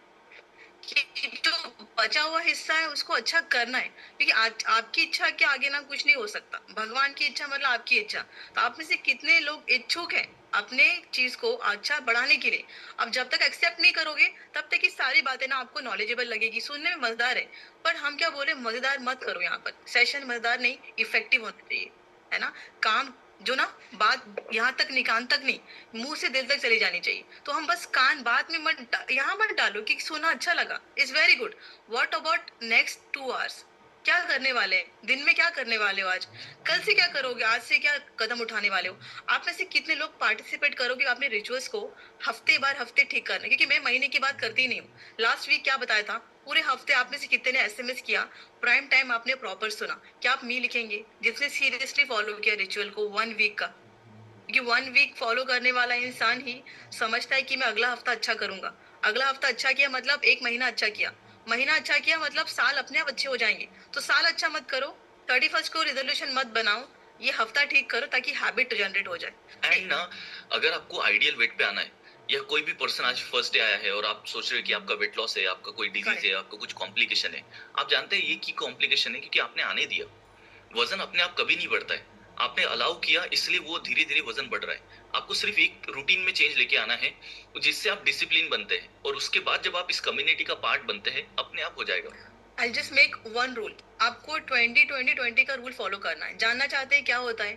कि जो बचा हुआ हिस्सा है उसको अच्छा करना है, क्योंकि आज आपकी इच्छा के आगे ना कुछ नहीं हो सकता। भगवान की इच्छा मतलब आपकी इच्छा। तो आप में से कितने लोग इच्छुक हैं अपने चीज को अच्छा बढ़ाने के लिए? अब जब तक एक्सेप्ट नहीं करोगे तब तक ये सारी बातें ना आपको नॉलेजेबल लगेगी, सुनने में मजेदार है, पर हम क्या बोले, मजेदार मत करो। यहाँ पर सेशन मजेदार नहीं, इफेक्टिव होना चाहिए, है ना। काम जो ना, बात यहाँ तक नहीं, कान तक नहीं, मुंह से दिल तक चली जानी चाहिए। तो हम बस कान बात में यहाँ मत डालो कि सुना अच्छा लगा, is very good. What about next 2 hours, क्या करने वाले हैं, दिन में क्या करने वाले हो, आज कल से क्या करोगे, आज से क्या कदम उठाने वाले हो? आप में से कितने लोग पार्टिसिपेट करोगे अपने रिचुअल्स को हफ्ते ठीक करना? क्योंकि मैं महीने की बात करती नहीं हूँ। लास्ट वीक क्या बताया था, पूरे हफ्ते आप में से कितने ने एसएमएस किया, प्राइम टाइम आपने प्रॉपर सुना? क्या आप मी लिखेंगे जिसने सीरियसली फॉलो किया रिचुअल को 1 वीक का? क्योंकि 1 वीक फॉलो करने वाला इंसान ही समझता है कि मैं अगला हफ्ता अच्छा करूंगा। अगला हफ्ता अच्छा किया मतलब 1 महीना अच्छा किया, महीना अच्छा किया मतलब साल अपने आप अच्छे हो जाएंगे। तो साल अच्छा मत करो, 31 को रिजोल्यूशन मत बनाओ, ये हफ्ता ठीक करो ताकि हैबिट जनरेट हो जाए। एंड ना, अगर आपको आइडियल वेट पे आना है, या कोई भी पर्सन आज फर्स्ट डे आया है और आप सोच रहे हो कि आपका वेट लॉस है, आपका कोई डिजीज है, आपको कुछ कॉम्प्लिकेशन है, आप जानते हैं ये की कॉम्प्लिकेशन है क्योंकि आपने आने दिया। वजन अपने आप कभी नहीं बढ़ता है, आपने अलाउ किया, इसलिए वो धीरे धीरे वजन बढ़ रहा है। आपको सिर्फ एक रूटीन में चेंज लेके आना है जिससे आप डिसिप्लिन बनते हैं, और उसके बाद जब आप इस कम्युनिटी का पार्ट बनते हैं, अपने आप हो जाएगा। I just make one rule, आपको 20-20-20 का रूल फॉलो करना है। जानना चाहते हैं क्या होता है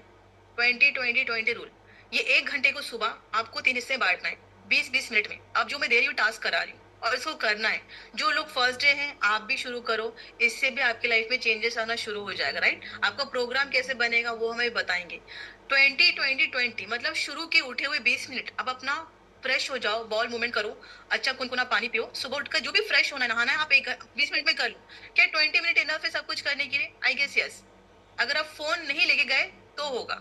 20-20-20 रूल? ये 1 घंटे को सुबह आपको 3 हिस्से बांटना है, 20-20 मिनट में। अब जो मैं दे रही हूँ टास्क करा रही हूँ, और इसको करना है। जो लोग फर्स्ट डे हैं, आप भी शुरू करो, इससे भी आपकी लाइफ में चेंजेस आना शुरू हो जाएगा, राइट। आपका प्रोग्राम कैसे बनेगा वो हमें बताएंगे। 20-20-20 मतलब शुरू के उठे हुए 20 मिनट अब अपना फ्रेश हो जाओ, बॉल मूवमेंट करो, अच्छा कुनकुना पानी पियो, सुबह उठकर जो भी फ्रेश होना है, नहाना है, आप 20 मिनट में कर लो। क्या 20 मिनट इनफ है सब कुछ करने के लिए? I guess yes. अगर आप फोन नहीं लेके गए तो होगा,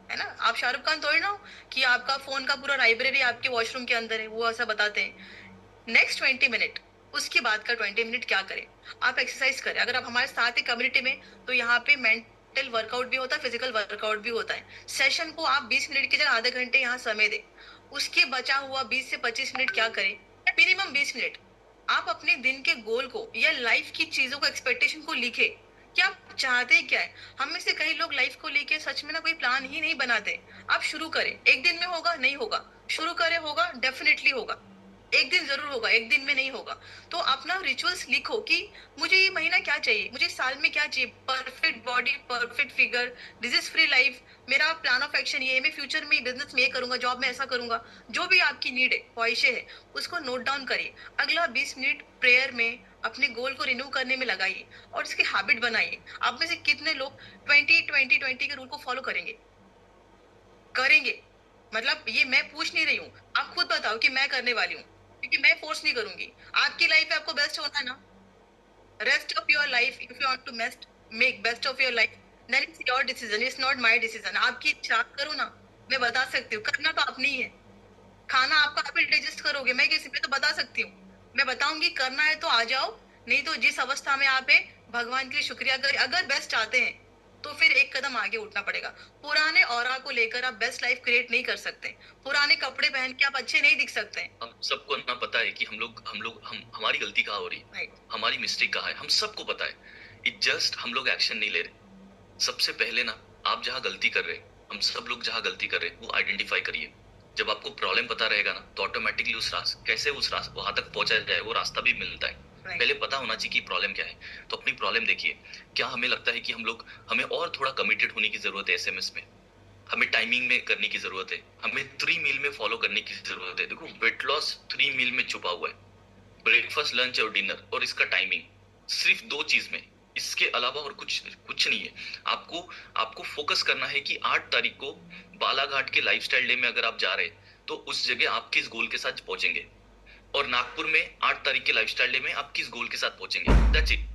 है ना? आप शाहरुख खान थोड़ी ना हो कि आपका फ़ोन का पूरा लाइब्रेरी आपके वॉशरूम के अंदर है, वो ऐसा बताते हैं। नेक्स्ट 20 मिनट, उसके बाद का 20 मिनट क्या करें? आप एक्सरसाइज़ करें। अगर आप हमारे साथ हैं कम्युनिटी में, तो यहाँ पे मेंटल वर्कआउट भी होता है, फिज़िकल वर्कआउट भी होता है। सेशन को आप 20 मिनट की जगह आधे घंटे यहाँ समय दें। उसके बचा हुआ 20 से 25 मिनट क्या करें? मिनिमम 20 मिनट आप अपने दिन के गोल को या लाइफ़ की चीज़ों को, एक्सपेक्टेशन को लिखें कि आप चाहते क्या है? हम में से कई लोग लाइफ़ को लेके सच में ना कोई प्लान ही नहीं बनाते। आप शुरू करें। 1 दिन में होगा, नहीं होगा। शुरू करें, होगा, डेफ़िनिटली होगा। 1 दिन ज़रूर होगा, 1 दिन में नहीं होगा। तो अपना रिचुअल्स लिखो कि मुझे ये महीना क्या चाहिए? मुझे इस साल में क्या चाहिए? Perfect body, perfect figure, disease free life, मेरा प्लान ऑफ एक्शन ये है, मैं फ्यूचर में बिज़नेस में ये करूँगा, जॉब में ऐसा करूँगा। जो भी आपकी नीड है, ख्वाहिशें हैं, उसको नोट डाउन करिए। अगला 20 मिनट प्रेयर में अपने गोल को रिन्यू करने में लगाइए और इसकी हैबिट बनाइए। आप में से कितने लोग 20-20-20 के रूल को फ़ॉलो करेंगे? करेंगे। मतलब ये मैं पूछ नहीं रही हूँ। आप खुद बताओ कि मैं करने वाली हूँ, क्योंकि मैं फ़ोर्स नहीं करूँगी। आपकी लाइफ़ में आपको बेस्ट होना है ना, rest of your life if you want to make best of your life, then it's your decision, it's not my decision. आपकी इच्छा, आप करो ना, मैं बता सकती हूँ, करना तो आपने ही है। खाना आपका आप ही डाइजेस्ट करोगे, मैं तो बता सकती हूँ। मैं बताऊँगी करना है तो आ जाओ, नहीं तो जिस अवस्था में आप हैं, भगवान के लिए शुक्रिया करिए। अगर बेस्ट चाहते हैं, तो फिर एक कदम आगे उठना पड़ेगा। पुराने ऑरा को लेकर आप बेस्ट लाइफ़ क्रिएट नहीं कर सकते। पुराने कपड़े पहन के आप अच्छे नहीं दिख सकते। हम सबको ना पता है कि हम हमारी गलती कहाँ हो रही है, राइट, हमारी मिस्टेक कहाँ है, हम सबको पता है। इट जस्ट हम लोग एक्शन नहीं ले रहे। सबसे पहले ना आप जहाँ गलती कर रहे हैं, हम सब लोग जहाँ गलती कर रहे हैं, वो आइडेंटिफाई करिए। जब आपको प्रॉब्लम पता रहेगा ना, तो ऑटोमेटिकली कैसे उस रास्ते वहां तक पहुंचा जाए, वो रास्ता भी मिलता है। राइट। पहले पता होना चाहिए कि प्रॉब्लम क्या है। तो अपनी प्रॉब्लम देखिए। क्या हमें लगता है कि हमें और थोड़ा कमिटेड होने की जरूरत है एसएमएस में, हमें टाइमिंग में करने की जरूरत है, हमें 3 मील में फॉलो करने की जरूरत है। देखो वेट लॉस 3 मील में छुपा हुआ है, ब्रेकफास्ट, लंच और डिनर, और इसका टाइमिंग सिर्फ 2 चीज में। इसके अलावा और कुछ कुछ नहीं है। आपको आपको फोकस करना है कि 8 तारीख को बालाघाट के लाइफस्टाइल डे में अगर आप जा रहे हैं, तो उस जगह आप किस गोल के साथ पहुंचेंगे, और नागपुर में 8 तारीख के लाइफस्टाइल डे में आप किस गोल के साथ पहुंचेंगे। That's it.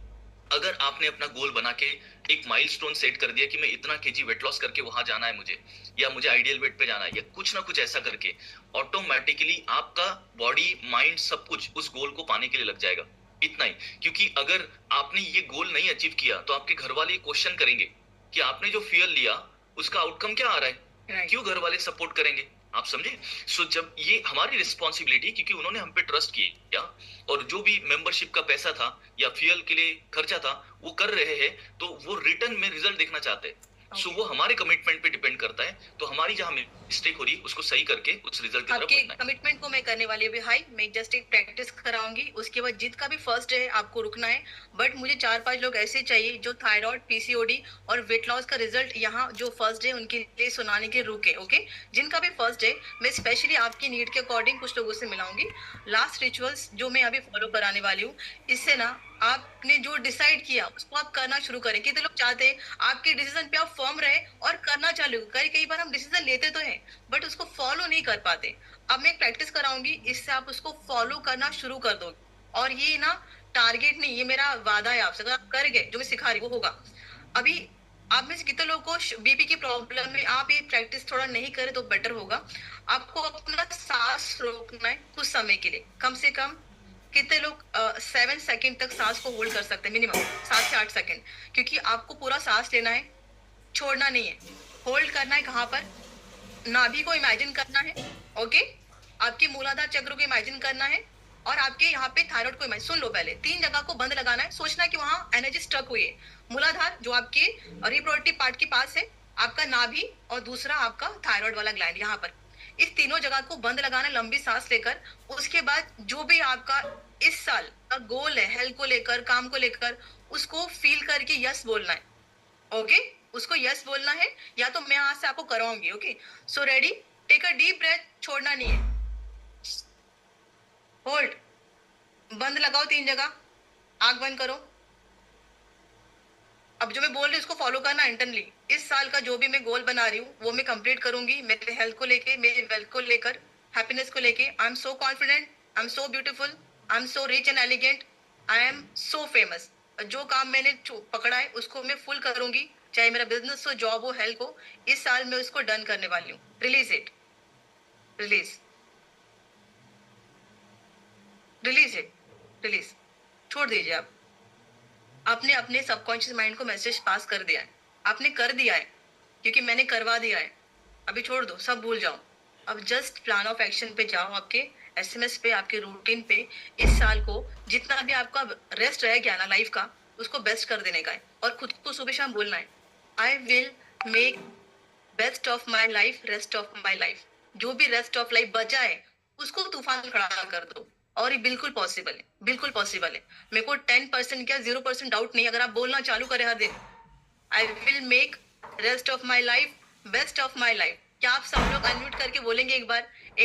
अगर आपने अपना गोल बना के एक माइलस्टोन सेट कर दिया कि मैं इतना केजी वेट लॉस करके वहां जाना है मुझे, या मुझे आइडियल वेट पे जाना है, या कुछ ना कुछ ऐसा करके, ऑटोमेटिकली आपका बॉडी, माइंड, सब कुछ उस गोल को पाने के लिए लग जाएगा। इतना ही। क्योंकि अगर आपने ये गोल नहीं अचीव किया, तो आपके घर वाले क्वेश्चन करेंगे कि आपने जो फ्यूल लिया उसका आउटकम क्या आ रहा है, राइट। क्यों घर वाले सपोर्ट करेंगे। आप समझे। सो जब ये हमारी रिस्पॉन्सिबिलिटी, क्योंकि उन्होंने हम पे ट्रस्ट किया, और जो भी मेंबरशिप का पैसा था या फ्यूल के लिए खर्चा था, वो कर रहे हैं, तो वो रिटर्न में रिजल्ट देखना चाहते हैं। सो वो हमारे कमिटमेंट पे डिपेंड करता है। तो हमारी जहां मिस्टेक हो रही है, उसको सही करके उस रिजल्ट की तरफ आपके बढ़ना है। कमिटमेंट को मैं करने वाली हूँ अभी हाई, मैं जस्ट एक प्रैक्टिस कराऊंगी, उसके बाद जित का भी फर्स्ट डे है आपको रुकना है। बट मुझे 4-5 लोग ऐसे चाहिए जो थायराइड, पीसीओडी और वेट लॉस का रिजल्ट यहाँ जो फर्स्ट डे उनके लिए सुनाने के रुके, ओके? जिनका भी फर्स्ट डे, मैं स्पेशली आपकी नीड के अकॉर्डिंग कुछ लोगों से मिलाऊंगी। लास्ट रिचुअल्स जो मैं अभी फॉलो कराने वाली हूँ, इससे ना आपने जो डिसाइड किया उसको आप करना शुरू करें। कितने लोग चाहते हैं आपके डिसीजन पे आप फर्म रहे और करना चालू करें। कई बार हम डिसीजन लेते तो हैं, बट उसको फॉलो नहीं कर पाते। अब मैं एक प्रैक्टिस कराऊंगी, इससे आप उसको फॉलो करना शुरू कर दोगे। और ये ना टारगेट नहीं, ये मेरा वादा है आपसे, अगर आप कर गए जो मैं सिखा रही हूँ, वो होगा। अभी आप में से कितने लोगों को बीपी की प्रॉब्लम है, आप ये प्रैक्टिस थोड़ा नहीं करें तो बेटर होगा। आपको अपना सांस रोकना है कुछ समय के लिए, कम से कम कितने लोग 7 सेकंड तक सांस को होल्ड कर सकते हैं, मिनिमम 7 से 8 सेकंड, क्योंकि आपको पूरा सांस लेना है, छोड़ना नहीं है। होल्ड करना है कहाँ पर? नाभि को इमेजिन करना है, ओके? आपके मूलाधार चक्र को इमेजिन करना है, और आपके यहाँ पे थायराइड को इमेजिन, सुन लो पहले, 3 जगह को बंद लगाना है, सोचना है कि वहाँ एनर्जी स्टक हुई है। मूलाधार जो आपके रिप्रोडक्टिव पार्ट के पास है, आपका नाभि, और दूसरा आपका थायराइड वाला ग्लैंड यहाँ पर। इस तीनों जगह को बंद लगाना, लंबी सांस लेकर। उसके बाद जो भी आपका इस साल का गोल है, हेल्थ को लेकर, काम को लेकर, उसको फील करके यस बोलना है, ओके? उसको यस बोलना है, या तो मैं आज से आपको कराऊंगी, okay? So ready, take a deep breath, छोड़ना नहीं है, होल्ड, बंद लगाओ 3 जगह, आंख बंद करो। अब जो मैं बोल रही हूँ उसको फॉलो करना इंटरनली। इस साल का जो भी मैं गोल बना रही हूँ वो मैं कंप्लीट करूंगी, मेरे हेल्थ को लेके, मेरे वेल्थ को लेकर, हैप्पीनेस को लेके। I am so confident, I am so beautiful, I am so rich and elegant, I am so famous. जो काम मैंने पकड़ा है उसको मैं फुल करूंगी, चाहे मेरा बिजनेस हो, जॉब हो, हेल्थ हो, इस साल मैं उसको डन करने वाली हूँ। Release it, release, release it, release, छोड़ दीजिए आप। आपने अपने सबकॉन्शियस माइंड को मैसेज पास कर दिया है, आपने कर दिया है, क्योंकि मैंने करवा दिया है। अभी छोड़ दो, सब भूल जाओ। अब जस्ट प्लान ऑफ एक्शन पे जाओ, आपके एसएमएस पे, आपके रूटीन पे। इस साल को जितना भी आपका रेस्ट रह गया ना लाइफ का, उसको बेस्ट कर देने का है। और खुद को सुबह शाम बोलना है, I will make best of my life, rest of my life. जो भी रेस्ट ऑफ लाइफ बचा है उसको तूफान खड़ा कर दो। और ये बिल्कुल पॉसिबल है, बिल्कुल पॉसिबल है। मेरे को 10% क्या 0% डाउट नहीं, अगर आप बोलना चालू करें हर दिन, I will make rest of my life, best of my life. क्या आप सब लोग अनम्यूट करके बोलेंगे एक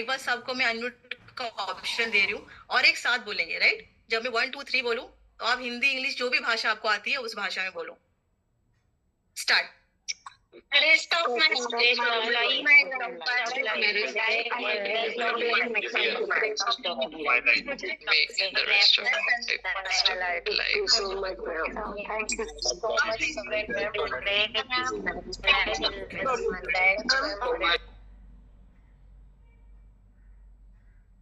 बार सबको मैं अनम्यूट का ऑप्शन दे रही हूँ, और एक साथ बोलेंगे, राइट? जब मैं 1 2 3 बोलूं तो आप हिंदी इंग्लिश जो भी भाषा आपको आती है उस भाषा में बोलो। Start. Rest of my life, the rest of my life.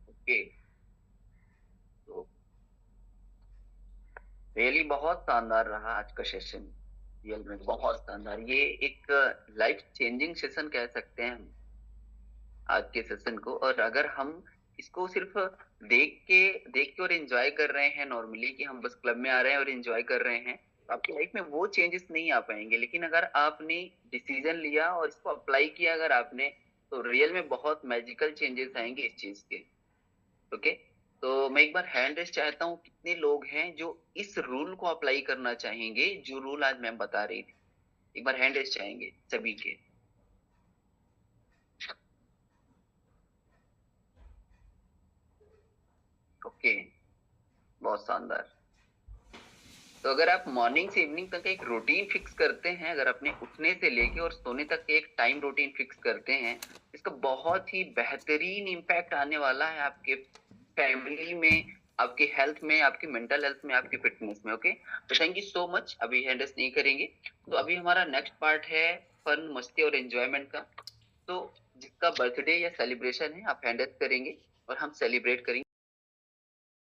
Okay, तो रियली बहुत शानदार रहा आज का सेशन। रियल में बहुत शानदार, ये एक लाइफ चेंजिंग सेशन कह सकते हैं हम आज के सेशन को। और अगर हम इसको सिर्फ देख के और एंजॉय कर रहे हैं नॉर्मली, कि हम बस क्लब में आ रहे हैं और एंजॉय कर रहे हैं, तो आपकी लाइफ में वो चेंजेस नहीं आ पाएंगे। लेकिन अगर आपने डिसीजन लिया और इसको अप्लाई किया अगर आपने, तो रियल में बहुत मैजिकल चेंजेस आएंगे इस चीज के। ओके, तो मैं एक बार हैंड रेस चाहता हूँ, कितने लोग हैं जो इस रूल को अप्लाई करना चाहेंगे जो रूल आज मैम बता रही थी। एक बार हैंड रेस चाहेंगे सभी के। ओके, बहुत शानदार। तो अगर आप मॉर्निंग से इवनिंग तक एक रूटीन फिक्स करते हैं, अगर अपने उठने से लेके और सोने तक एक टाइम रूटीन फिक्स करते हैं, इसका बहुत ही बेहतरीन इम्पैक्ट आने वाला है आपके फैमिली में, आपकी हेल्थ में, आपकी मेंटल हेल्थ में, आपकी फिटनेस में। ओके, तो थैंक यू सो मच। अभी हैंडल्स नहीं करेंगे, तो अभी हमारा नेक्स्ट पार्ट है फन, मस्ती और एंजॉयमेंट का। तो जिसका बर्थडे या सेलिब्रेशन है, आप हैंडल्स करेंगे और हम सेलिब्रेट करेंगे।